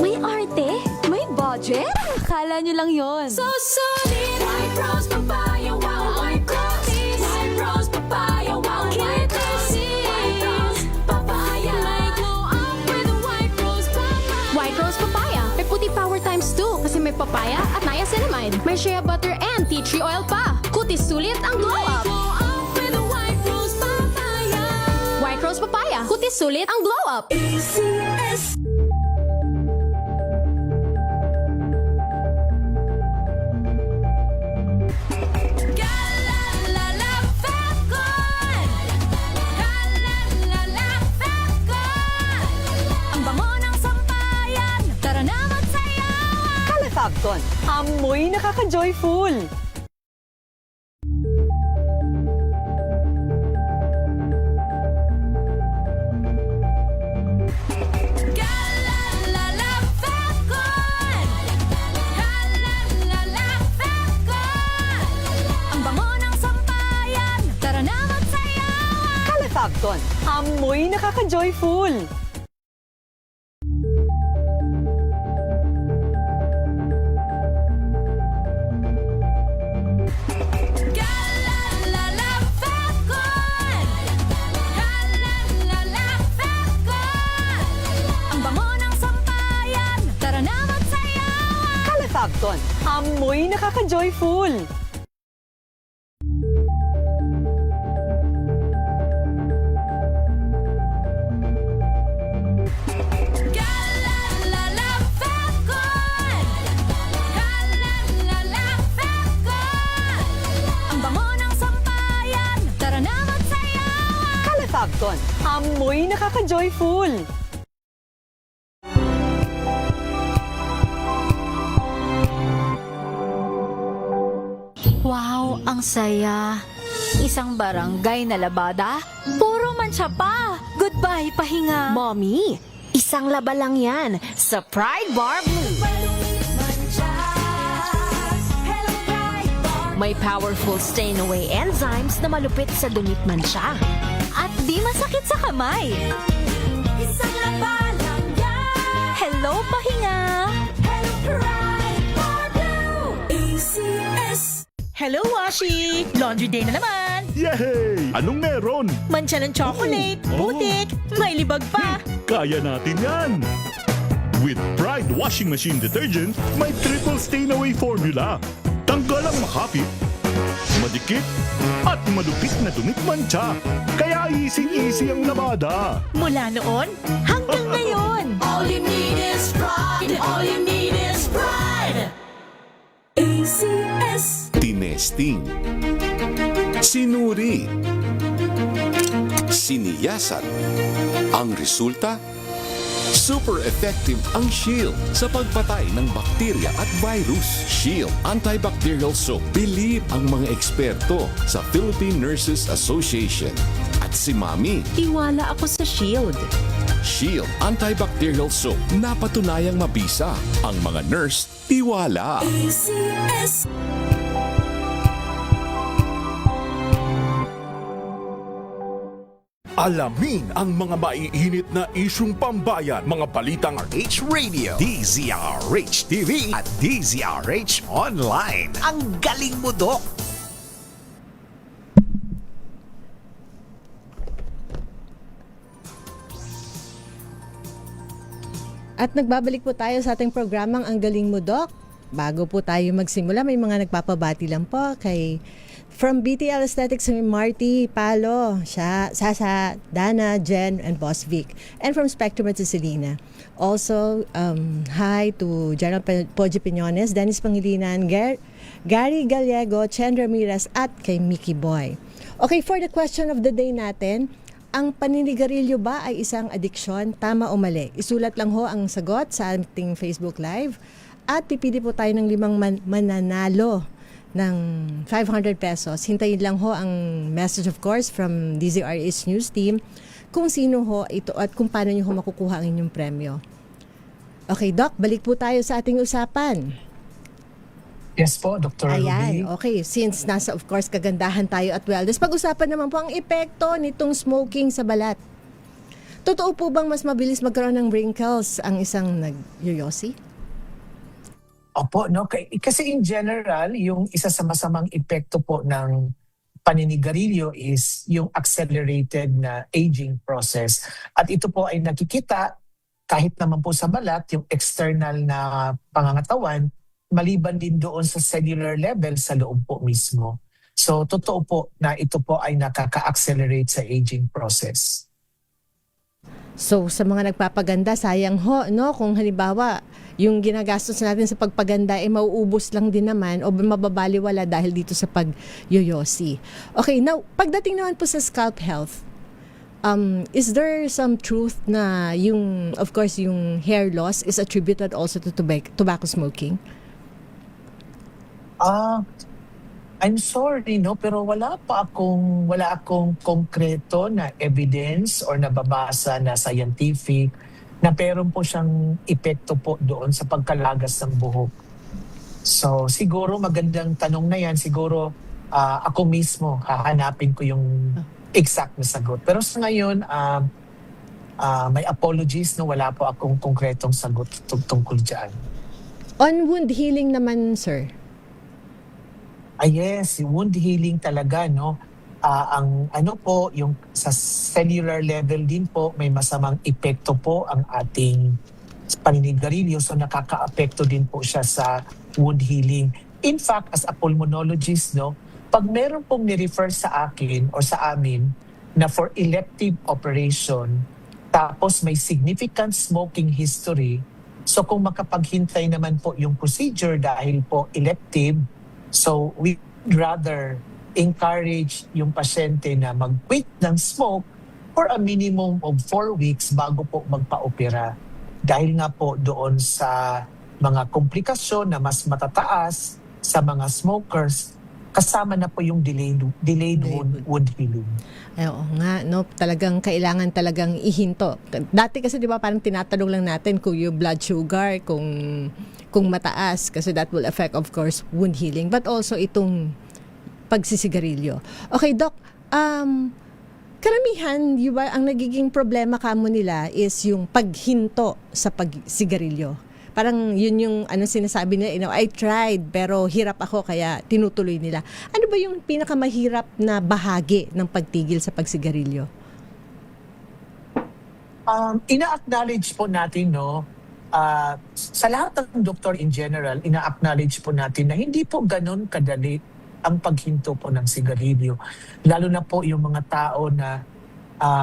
may arte, may budget. Akala nyo lang yon. So solid! White Rose Papaya, wow, White Rose! White Rose Papaya, wow, White Rose! White Rose Papaya, may glow up with White Rose Papaya. White Rose Papaya. May puti power times 2 kasi may papaya at niacinamide. May shea butter and tea tree oil pa. Kutis sulit ang glow up. Glow up with White Rose Papaya. White Rose Papaya. Kutis sulit ang glow up. ACS. Fabcon, amoy nakaka-joyful. Ang bango ng sampayan, tara na magsayawan. Kala Fabcon, amoy nakaka-joyful. Fabcon, amoy nakaka-joyful. Ang bango ng sampayan, tara na magsayawan. Kala Fabcon, amoy nakaka-joyful. Wow, ang saya. Isang barangay na labada, puro mancha pa. Goodbye, pahinga. Mommy, isang laba lang yan sa Pride Bar Blue. May powerful stain-away enzymes na malupit sa dunit mancha. At di masakit sa kamay. Isang laba lang yan. Hello, pahinga. Hello, Hello, Washi! Laundry day na naman! Yay! Anong meron? Mancha ng chocolate, putik, may libag pa. Kaya natin yan! With Pride Washing Machine Detergent, may triple stain-away formula. Tanggal ang makapit, madikit, at malupit na dumit mancha. Kaya easy-easy ang labada. Mula noon hanggang ngayon. All you need is pride. All you need is pride. ACS. Tinesting, sinuri, siniyasan. Ang resulta? Super effective ang Shield sa pagpatay ng bakterya at virus. Shield Antibacterial Soap. Believe ang mga eksperto sa Philippine Nurses Association. At si Mami. Tiwala ako sa Shield. Shield Antibacterial Soap. Napatunayang mabisa. Ang mga nurse, tiwala. ACS. Alamin ang mga maiinit na isyung pambayan, mga balitang H Radio, DZRH TV at DZRH Online. Ang galing mo, Dok! At nagbabalik po tayo sa ating programang Ang Galing Mo, Doc. Bago po tayo magsimula, may mga nagpapabati lang po kay from BTL Aesthetics, Marty Palo, Sasa, Dana, Jen, and Boss Vic. And from Spectrum at Cecilina. Also, hi to General Poji Piñones, Dennis Pangilinan, Gary Gallego, Chen Ramirez, at kay Mickey Boy. Okay, for the question of the day natin, ang paninigarilyo ba ay isang adiksyon? Tama o mali? Isulat lang ho ang sagot sa ating Facebook Live. At pipili po tayo ng 5 mananalo ng 500 pesos. Hintayin lang ho ang message, of course, from DZRH News Team kung sino ho ito at kung paano nyo ho makukuha ang inyong premyo. Okay, Doc, balik po tayo sa ating usapan. Yes po, Dr. Ayan, Ruby. okay. Since nasa, of course, kagandahan tayo at wellness, pag-usapan naman po ang epekto nitong smoking sa balat. Totoo po bang mas mabilis magkaroon ng wrinkles ang isang nag-yoyosi? Opo, no? Kasi in general, yung isa sa masamang epekto po ng paninigarilyo is yung accelerated na aging process. At ito po ay nakikita kahit naman po sa balat, yung external na pangangatawan, maliban din doon sa cellular level sa loob po mismo. So totoo po na ito po ay nakaka-accelerate sa aging process. So sa mga nagpapaganda, sayang ho, no? Kung halimbawa, yung ginagastos natin sa pagpaganda ay mauubos lang din naman o mababaliwala dahil dito sa pagyoyosi. Okay, now, pagdating naman po sa scalp health, is there some truth na yung, of course, yung hair loss is attributed also to tobacco smoking? I'm sorry, no, pero wala akong konkreto na evidence or nababasa na scientific na meron po siyang epekto po doon sa pagkalagas ng buhok. So siguro magandang tanong na yan, siguro ako mismo hahanapin ko yung exact na sagot. Pero sa ngayon, may apologies, no, wala po akong konkretong sagot tungkol dyan. On wound healing naman, sir? Yes, wound healing talaga, no. Ang ano po, yung sa cellular level din po, may masamang epekto po ang ating paninigarilyo. So nakaka-apekto din po siya sa wound healing. In fact, as a pulmonologist, no, pag meron pong ni-refer sa akin or sa amin na for elective operation, tapos may significant smoking history, so kung makapaghintay naman po yung procedure dahil po elective, so we rather encourage yung pasyente na mag-quit ng smoke for a minimum of 4 weeks bago po magpa-opera. Dahil nga po doon sa mga komplikasyon na mas matataas sa mga smokers, kasama na po yung delayed wound healing. Oo nga, no, talagang kailangan talagang ihinto. Dati kasi 'di ba parang tinatanong lang natin kung yung blood sugar kung mataas kasi that will affect, of course, wound healing, but also itong pagsisigarilyo. Okay, Doc, karamihan, di ba, ang nagiging problema kamo nila is yung paghinto sa pagsigarilyo. Parang yun yung sinasabi nila, I tried pero hirap ako kaya tinutuloy nila. Ano ba yung pinakamahirap na bahagi ng pagtigil sa pagsigarilyo? Ina-acknowledge po natin, sa lahat ng doktor in general, ina-acknowledge po natin na hindi po ganun kadali ang paghinto po ng sigarilyo. Lalo na po yung mga tao na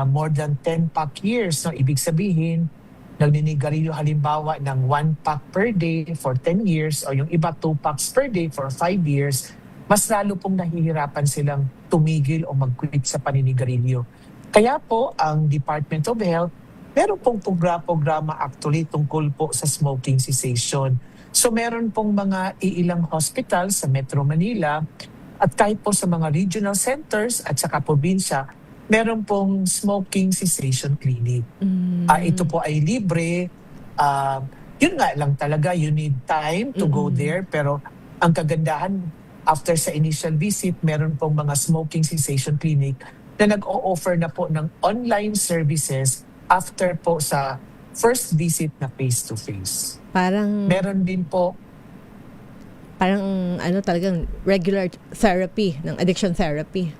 more than 10 pack years, ibig sabihin, nagninigarilyo halimbawa ng 1 pack per day for 10 years o yung iba 2 packs per day for 5 years, mas lalo pong nahihirapan silang tumigil o mag-quit sa paninigarilyo. Kaya po, ang Department of Health, meron pong programa actually tungkol po sa smoking cessation. So meron pong mga iilang hospital sa Metro Manila at kahit po sa mga regional centers at saka probinsya, meron pong smoking cessation clinic. Ito po ay libre. Yun nga lang talaga, you need time to go there. Pero ang kagandahan, after sa initial visit, meron pong mga smoking cessation clinic na nag-o-offer na po ng online services after po sa first visit na face-to-face. Parang meron din po talagang regular therapy, ng addiction therapy.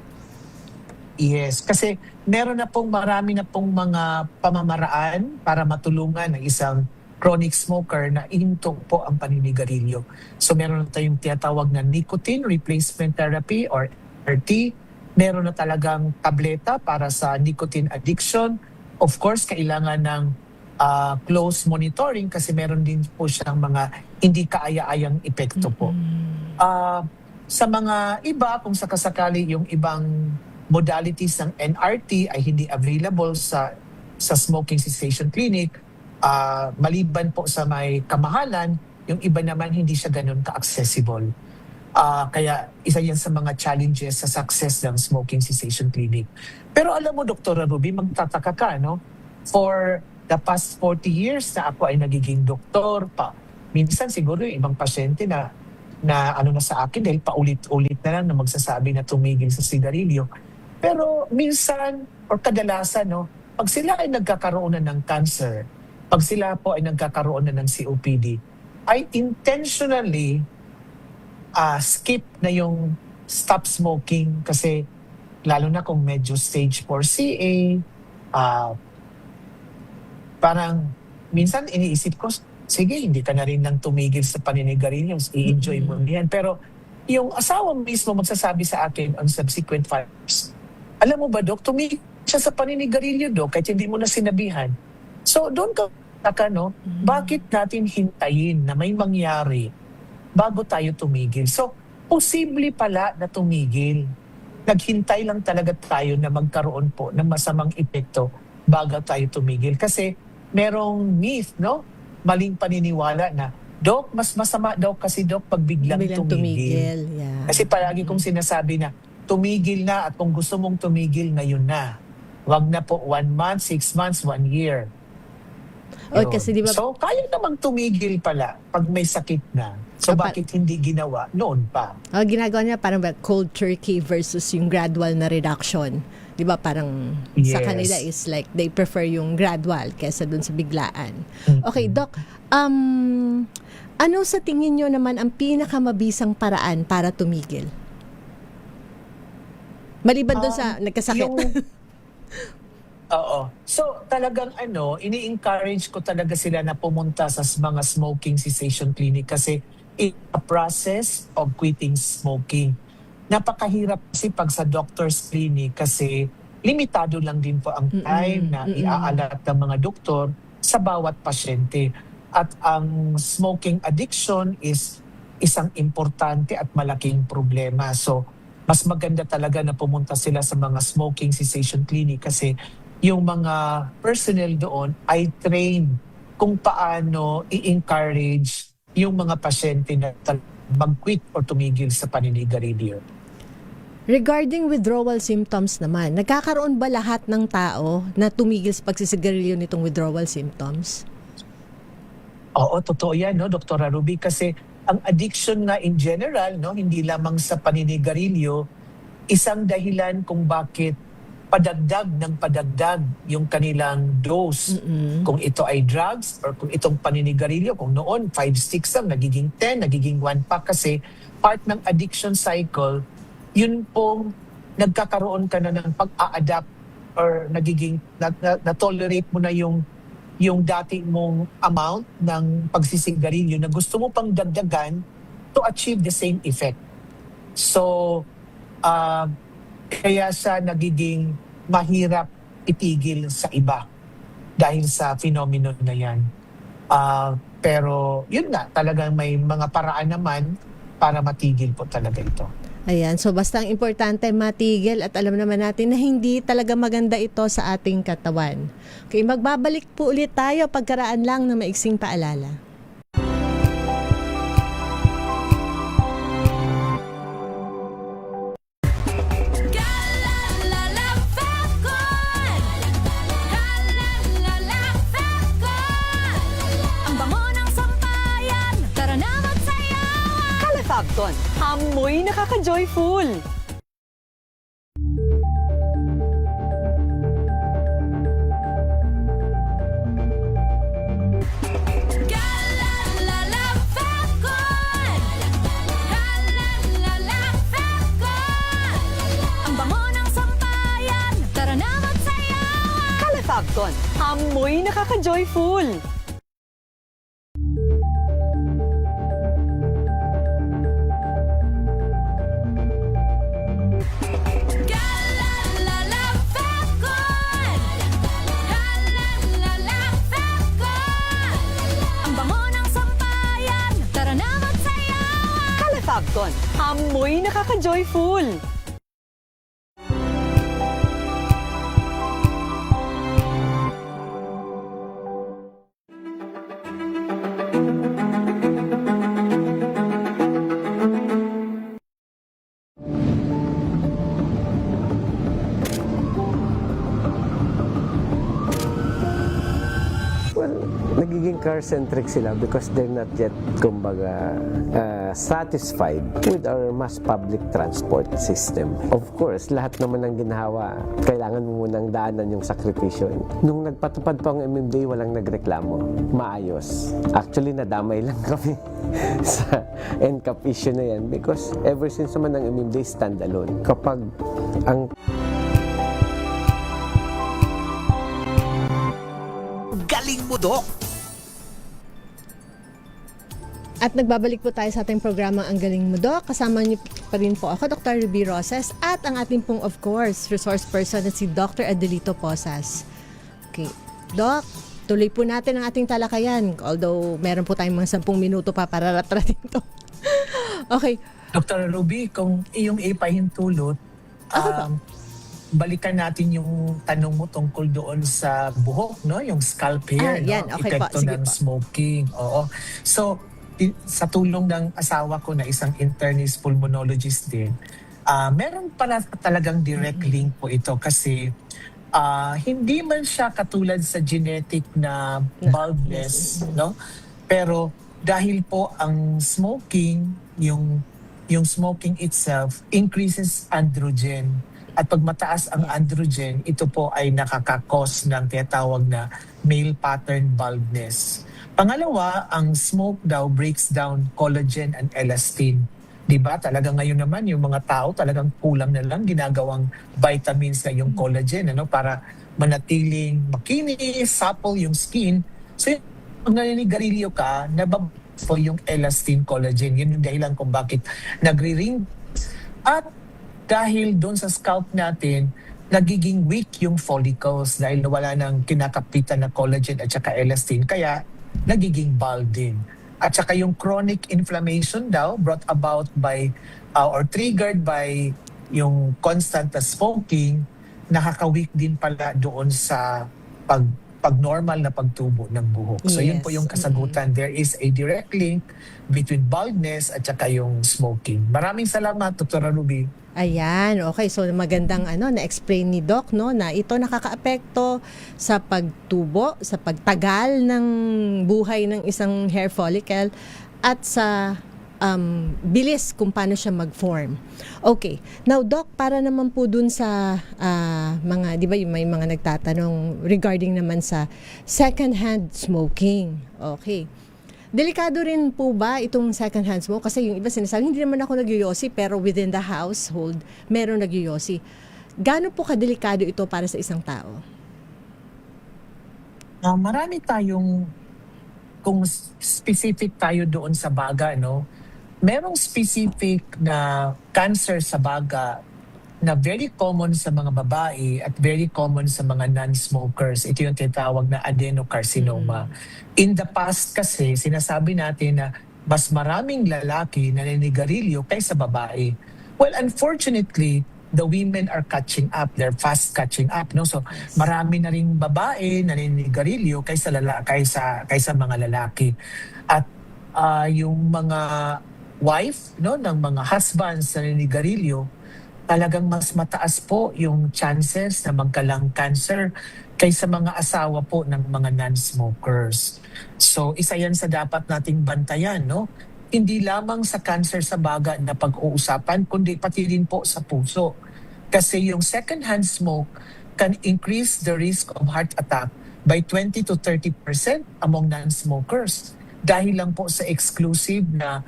Yes, kasi meron na pong marami na pong mga pamamaraan para matulungan ng isang chronic smoker na ihinto po ang paninigarilyo. So meron na tayong tinatawag na nicotine replacement therapy or NRT. Meron na talagang tableta para sa nicotine addiction. Of course, kailangan ng close monitoring kasi meron din po siyang mga hindi kaaya-ayang epekto po. Sa mga iba, kung sakasakali yung ibang modalities ng NRT ay hindi available sa smoking cessation clinic, maliban po sa may kamahalan, yung iba naman hindi siya ganun ka-accessible. Kaya isa yan sa mga challenges sa success ng smoking cessation clinic. Pero alam mo, Dr. Ruby, magtataka ka, For the past 40 years na ako ay nagiging doktor pa. Minsan siguro yung ibang pasyente na sa akin dahil paulit-ulit na lang na magsasabi na tumigil sa sigarilyo. Pero minsan or kadalasan, pag sila ay nagkakaroon na ng cancer, pag sila po ay nagkakaroon na ng COPD, ay intentionally skip na yung stop smoking kasi lalo na kung medyo stage 4 CA, parang minsan iniisip ko, sige, hindi ka na rin nang tumigil sa paninigarilyo, i-enjoy mo yan. Pero yung asawa mismo magsasabi sa akin on subsequent files, alam mo ba, Dok, tumigil siya sa paninigarilyo, Dok, kahit hindi mo na sinabihan. So doon ka, bakit natin hintayin na may mangyari bago tayo tumigil? So, posible pala na tumigil. Naghintay lang talaga tayo na magkaroon po ng masamang epekto bago tayo tumigil. Kasi merong myth, maling paniniwala na, Dok, mas masama daw kasi, Dok, pag biglang tumigil. Yeah. Kasi palagi kong sinasabi na, tumigil na at kung gusto mong tumigil, ngayon na. Wag na po 1 month, 6 months, 1 year. Kasi diba, so, kaya namang tumigil pala pag may sakit na. So, bakit hindi ginawa noon pa? Ginagawa niya parang cold turkey versus yung gradual na reduction. Di ba parang sa kanila is like they prefer yung gradual kesa dun sa biglaan. Okay, Doc, ano sa tingin nyo naman ang pinakamabisang paraan para tumigil? Maliban dun sa nagkasakit. Oo. So talagang ini-encourage ko talaga sila na pumunta sa mga smoking cessation clinic kasi it's a process of quitting smoking. Napakahirap kasi pag sa doctor's clinic kasi limitado lang din po ang time na iaalat ng mga doktor sa bawat pasyente. At ang smoking addiction is isang importante at malaking problema. So mas maganda talaga na pumunta sila sa mga smoking cessation clinic kasi yung mga personnel doon ay trained kung paano i-encourage yung mga pasyente na mag-quit or tumigil sa paninigarilyo. Regarding withdrawal symptoms naman, nagkakaroon ba lahat ng tao na tumigil sa pagsisigarilyo nitong withdrawal symptoms? Oo, totoo yan, Dr. Ruby, kasi ang addiction nga in general, hindi lamang sa paninigarilyo, isang dahilan kung bakit padagdag yung kanilang dose. Kung ito ay drugs or kung itong paninigarilyo, kung noon 5 sticks lang, nagiging 10, nagiging 1 pack kasi part ng addiction cycle, yun pong nagkakaroon ka na ng pag-a-adapt or nagiging na-tolerate mo na yung dati mong amount ng pagsisigarilyo na gusto mo pang dagdagan to achieve the same effect. So, kaya siya nagiging mahirap itigil sa iba dahil sa phenomenon na yan. Pero yun nga, talagang may mga paraan naman para matigil po talaga ito. Ayan, so basta ang importante matigil at alam naman natin na hindi talaga maganda ito sa ating katawan. Okay, magbabalik po ulit tayo pagkaraan lang ng maiksing paalala. Calefacton, amoy nakaka-joyful. Calefacton, amoy nakaka-joyful. Calefacton, amoy nakaka-joyful. Nagiging car-centric sila because they're not yet, kumbaga, satisfied with our mass public transport system. Of course, lahat naman ng ginawa, kailangan mo munang daanan yung sakripisyo. Nung nagpatupad pa ang MMDA, walang nagreklamo. Maayos. Actually, nadamay lang kami sa NCAP issue na yan because ever since naman ang MMDA standalone, kapag ang Galing mo, Dok! At nagbabalik po tayo sa ating programa Ang Galing Mo, Doc. Kasama niyo pa rin po ako, Dr. Ruby Roses, at ang ating pong, of course, resource person na si Dr. Adelito Posas. Okay. Doc, tuloy po natin ang ating talakayan. Although, meron po tayong mga 10 minuto pa para ratratin to. Okay. Dr. Ruby, kung iyong ipahintulot, balikan natin yung tanong mo tungkol doon sa buhok, no? Yung scalp hair, yan. no? Okay Epekto po. Sige ng po. smoking. Oo. So, sa tulong ng asawa ko na isang internist pulmonologist din, meron pala talagang direct link po ito kasi hindi man siya katulad sa genetic na baldness, no? Pero dahil po ang smoking, yung smoking itself increases androgen. At pag mataas ang androgen, ito po ay nakakakos ng tinatawag na male pattern baldness. Pangalawa, ang smoke daw breaks down collagen and elastin. Diba? Talaga ngayon naman yung mga tao talagang kulang na lang ginagawang vitamins na yung collagen para manatiling makinis, supple yung skin. So pag naninigarilyo ka, nababas po yung elastin collagen. Yun yung dahilan kung bakit nagre-ring. At dahil doon sa scalp natin, nagiging weak yung follicles dahil nawala ng kinakapitan na collagen at saka elastin. Kaya nagiging bald din. At saka yung chronic inflammation daw brought about by or triggered by yung constant na smoking, nakaka-weak din pala doon sa pag-normal na pagtubo ng buhok. So yun po yung kasagutan. There is a direct link between baldness at saka yung smoking. Maraming salamat, Dr. Ruby. Ayan, okay. So magandang na-explain ni Doc, no, na ito nakakaapekto sa pagtubo, sa pagtagal ng buhay ng isang hair follicle at sa bilis kung paano siya mag-form. Okay. Now, Doc, para naman po dun sa mga, di ba may mga nagtatanong regarding naman sa second-hand smoking. Okay. Delikado rin po ba itong second-hand smoke? Kasi yung iba sinasabi, hindi naman ako nagyoyosi, pero within the household, meron nagyoyosi. Gaano po kadelikado ito para sa isang tao? Marami tayong, kung specific tayo doon sa baga, no? Merong specific na cancer sa baga na very common sa mga babae at very common sa mga non-smokers. Ito yung tinatawag na adenocarcinoma. In the past kasi, sinasabi natin na mas maraming lalaki na naninigarilyo kaysa babae. Well, unfortunately, the women are catching up. They're fast catching up. No? So, marami na ring babae na naninigarilyo kaysa mga lalaki. At yung mga wife, no, ng mga husbands na naninigarilyo, talagang mas mataas po yung chances na magkalang cancer kaysa mga asawa po ng mga non-smokers. So, isa yan sa dapat nating bantayan, no? Hindi lamang sa cancer sa baga na pag-uusapan, kundi pati din po sa puso. Kasi yung second-hand smoke can increase the risk of heart attack by 20 to 30% among non-smokers. Dahil lang po sa exclusive na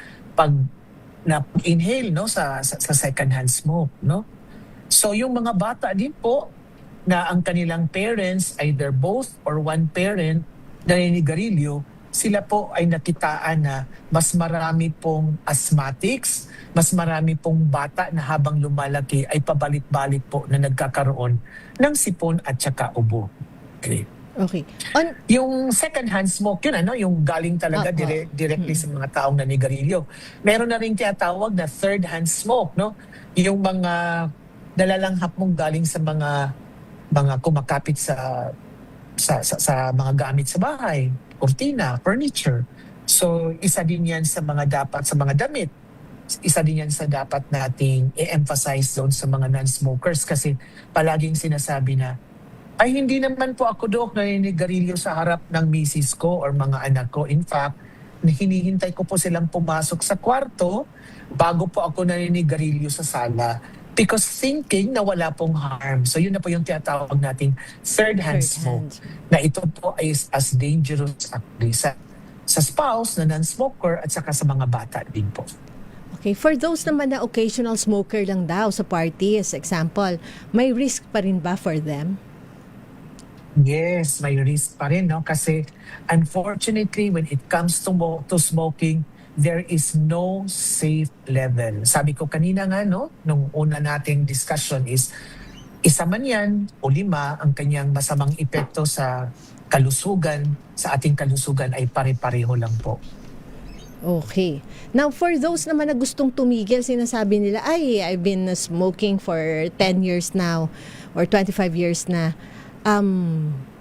inhale, no, sa second hand smoke, no. So yung mga bata din po na ang kanilang parents, either both or one parent, naninigarilyo, sila po ay nakitaan na mas marami pong asthmatics, mas marami pong bata na habang lumalaki ay pabalik-balik po na nagkakaroon ng sipon at saka ubo. Okay. Okay. Yung second-hand smoke, yun yung galing talaga directly sa mga taong nanigarilyo. Meron na rin tinatawag na third-hand smoke, no? Yung mga nalalanghap mong galing sa mga kumakapit sa mga gamit sa bahay, kurtina, furniture. So, isa din yan sa mga damit. Isa din yan sa dapat nating i-emphasize doon sa mga non-smokers kasi palaging sinasabi na, ay hindi naman po ako, Dok, naninigarilyo sa harap ng misis ko or mga anak ko. In fact, hinihintay ko po silang pumasok sa kwarto bago po ako naninigarilyo sa sala because thinking na wala pong harm. So yun na po yung tinatawag nating third-hand smoke. Na ito po ay as dangerous actually sa spouse na non-smoker at saka sa mga bata din po. Okay, for those naman na occasional smoker lang daw sa parties, example, may risk pa rin ba for them? Yes, may risk pa rin, no? Kasi unfortunately, when it comes to smoking, there is no safe level. Sabi ko kanina nga, no? Nung una nating discussion is, isa man yan o 5, ang kanyang masamang epekto sa kalusugan, sa ating kalusugan ay pare-pareho lang po. Okay. Now, for those naman na gustong tumigil, sinasabi nila, ay, I've been smoking for 10 years now or 25 years na.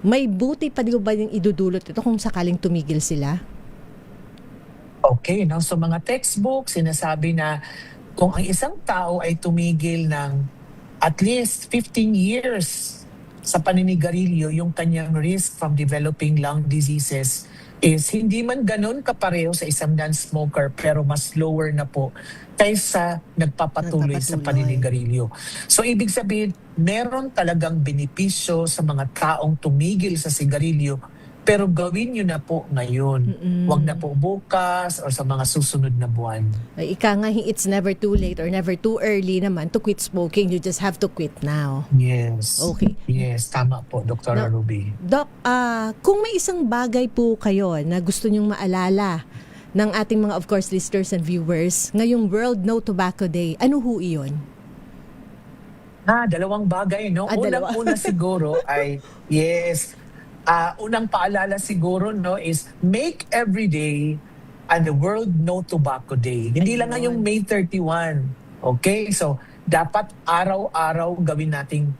May buti pa din ba yung idudulot ito kung sakaling tumigil sila? Okay, no? So mga textbook, sinasabi na kung ang isang tao ay tumigil ng at least 15 years sa paninigarilyo, yung kanyang risk from developing lung diseases is hindi man ganun kapareho sa isang non-smoker pero mas lower na po kaysa nagpapatuloy sa paninigarilyo. So ibig sabihin, meron talagang benepisyo sa mga taong tumigil sa sigarilyo pero gawin nyo na po ngayon. Huwag na po bukas or sa mga susunod na buwan. Ika nga, it's never too late or never too early naman to quit smoking. You just have to quit now. Yes. Okay. Yes, tama po, Dr. Ruby. Doc, kung may isang bagay po kayo na gusto nyong maalala ng ating mga, of course, listeners and viewers, ngayong World No Tobacco Day, ano ho iyon? Dalawang bagay, no? Unang-una siguro ay, yes, unang paalala siguro, no, is make every day the World No Tobacco Day. Hindi lang nga yung May 31. Okay? So, dapat araw-araw gawin nating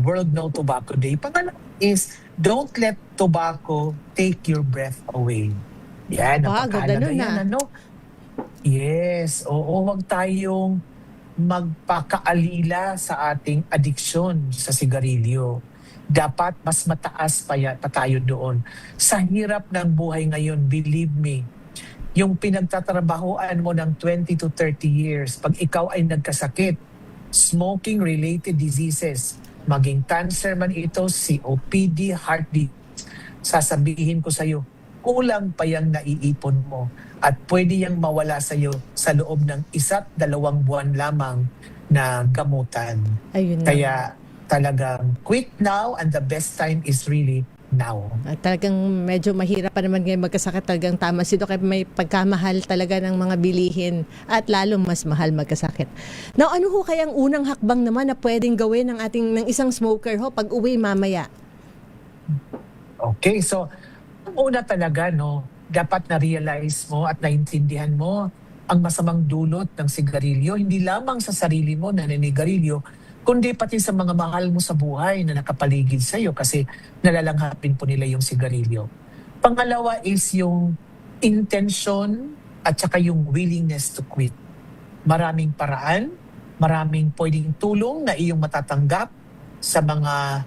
World No Tobacco Day. Pangalawa is, don't let tobacco take your breath away. Yan, napakahalaga yan, ano? Yes, oo, huwag tayong magpakaalila sa ating addiction sa sigarilyo. Dapat mas mataas pa tayo doon. Sa hirap ng buhay ngayon, believe me, yung pinagtatrabahoan mo ng 20 to 30 years, pag ikaw ay nagkasakit, smoking-related diseases, maging cancer man ito, COPD, heart disease, sasabihin ko sa'yo, kulang pa yung naiipon mo at pwede yang mawala sa'yo sa loob ng 1-2 buwan lamang na gamutan. Ayun na. Kaya talagang quit now and the best time is really now. Talagang medyo mahirap pa naman ngayon magkasakit. Talagang tama si Doc. May pagkamahal talaga ng mga bilihin at lalong mas mahal magkasakit. Now, ano ho kayang unang hakbang naman na pwedeng gawin ng isang smoker ho pag uwi mamaya? Okay, so ang una talaga, no, dapat na-realize mo at naintindihan mo ang masamang dulot ng sigarilyo, hindi lamang sa sarili mo na naninigarilyo, kundi pati sa mga mahal mo sa buhay na nakapaligid sa iyo kasi nalalanghapin po nila yung sigarilyo. Pangalawa is yung intention at saka yung willingness to quit. Maraming paraan, maraming pwedeng tulong na iyong matatanggap sa mga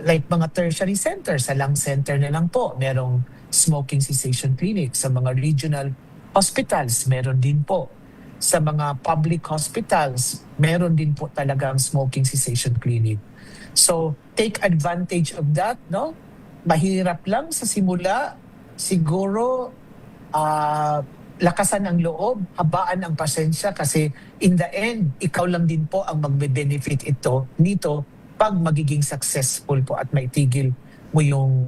like mga tertiary center, sa lung center na lang po. Merong smoking cessation clinic. Sa mga regional hospitals, meron din po. Sa mga public hospitals, meron din po talagang smoking cessation clinic. So, take advantage of that, no? Mahirap lang sa simula. Siguro, lakasan ang loob, habaan ang pasensya kasi in the end, ikaw lang din po ang magbe-benefit nito pag magiging successful po at maitigil mo yung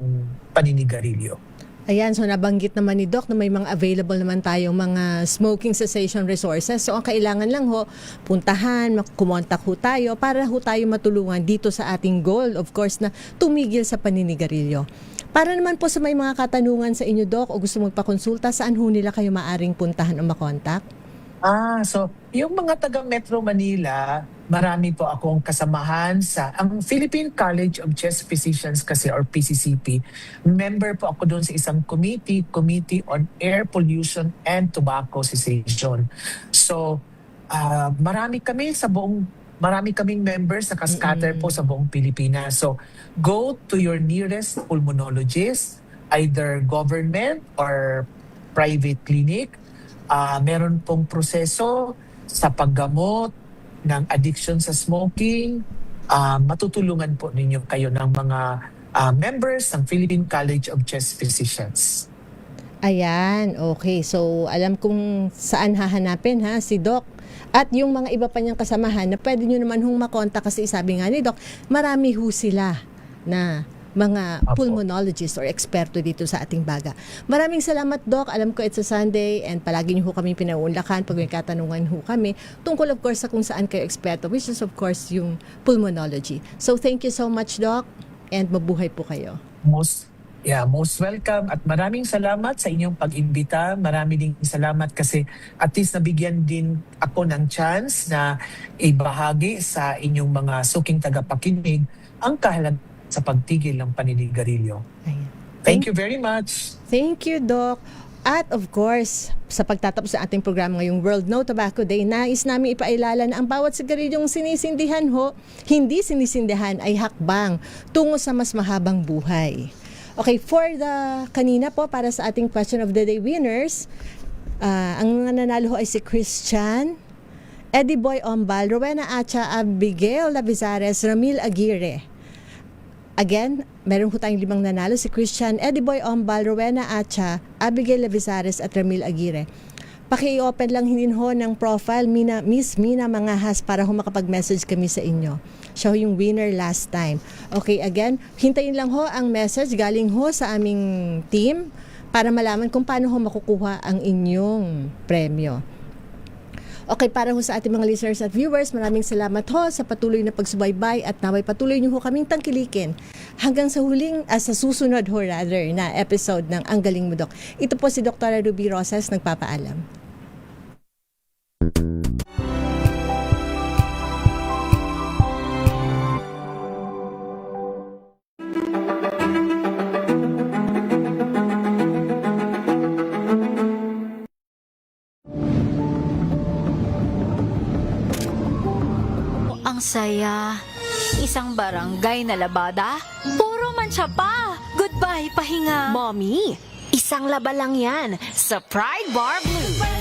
paninigarilyo. Ayan, so nabanggit naman ni Doc na may mga available naman tayong mga smoking cessation resources. So ang kailangan lang ho, puntahan, kumontak ho tayo para ho tayo matulungan dito sa ating goal, of course, na tumigil sa paninigarilyo. Para naman po sa may mga katanungan sa inyo, Doc, o gusto magpakonsulta, saan ho nila kayo maaring puntahan o makontak? So yung mga taga Metro Manila, marami po akong kasamahan sa ang Philippine College of Chest Physicians kasi or PCCP. Member po ako doon sa isang Committee on Air Pollution and Tobacco Cessation. So marami kaming members na scatter po sa buong Pilipinas. So go to your nearest pulmonologist, either government or private clinic. Meron pong proseso sa paggamot ng addiction sa smoking. Matutulungan po ninyo kayo ng mga members ng Philippine College of Chest Physicians. Ayan, okay. So, alam kung saan hahanapin si Doc. At yung mga iba pa niyang kasamahan na pwede nyo naman hong makontak kasi sabi nga ni Doc, marami ho sila na mga pulmonologist or eksperto dito sa ating baga. Maraming salamat, Doc. Alam ko it's a Sunday and palagi niyo ho kami pinaunlakan pag may katanungan ho kami tungkol of course sa kung saan kayo eksperto, which is of course yung pulmonology. So thank you so much, Doc, and mabuhay po kayo. Most welcome at maraming salamat sa inyong pag-imbita. Marami ding salamat kasi at least nabigyan din ako ng chance na ibahagi sa inyong mga suking tagapakinig ang kahalagan sa pagtigil ng paninigarilyo. Thank you very much. Thank you, Doc. At of course, sa pagtatapos sa ating programa ngayong World No Tobacco Day, nais namin ipailala na ang bawat sigarilyong sinisindihan hindi sinisindihan ay hakbang tungo sa mas mahabang buhay. Okay, for the kanina po, para sa ating question of the day winners, ang nanalo ay si Christian, Eddie Boy Ombal, Rowena Acha, Abigail Lavizares, Ramil Aguirre. Again, meron ho tayong 5 nanalo, si Christian, Eddie Boy Ombal, Rowena Acha, Abigail Lavizares at Ramil Aguirre. Paki-open lang din ho ng profile Miss Mina Mangahas para ho makapag-message kami sa inyo. Siya ho yung winner last time. Okay, again, hintayin lang ho ang message galing ho sa aming team para malaman kung paano ho makukuha ang inyong premyo. Okay, para ho sa ating mga listeners at viewers, maraming salamat ho sa patuloy na pagsubaybay at naway patuloy niyo ho kaming tangkilikin hanggang sa sa susunod ho rather na episode ng Ang Galing Mo, Doc. Ito po si Dr. Ruby Rosas, nagpapaalam. Ang saya. Isang barangay na labada, puro mancha pa. Goodbye, pahinga. Mommy, Isang laba lang yan sa Pride Bar Blue.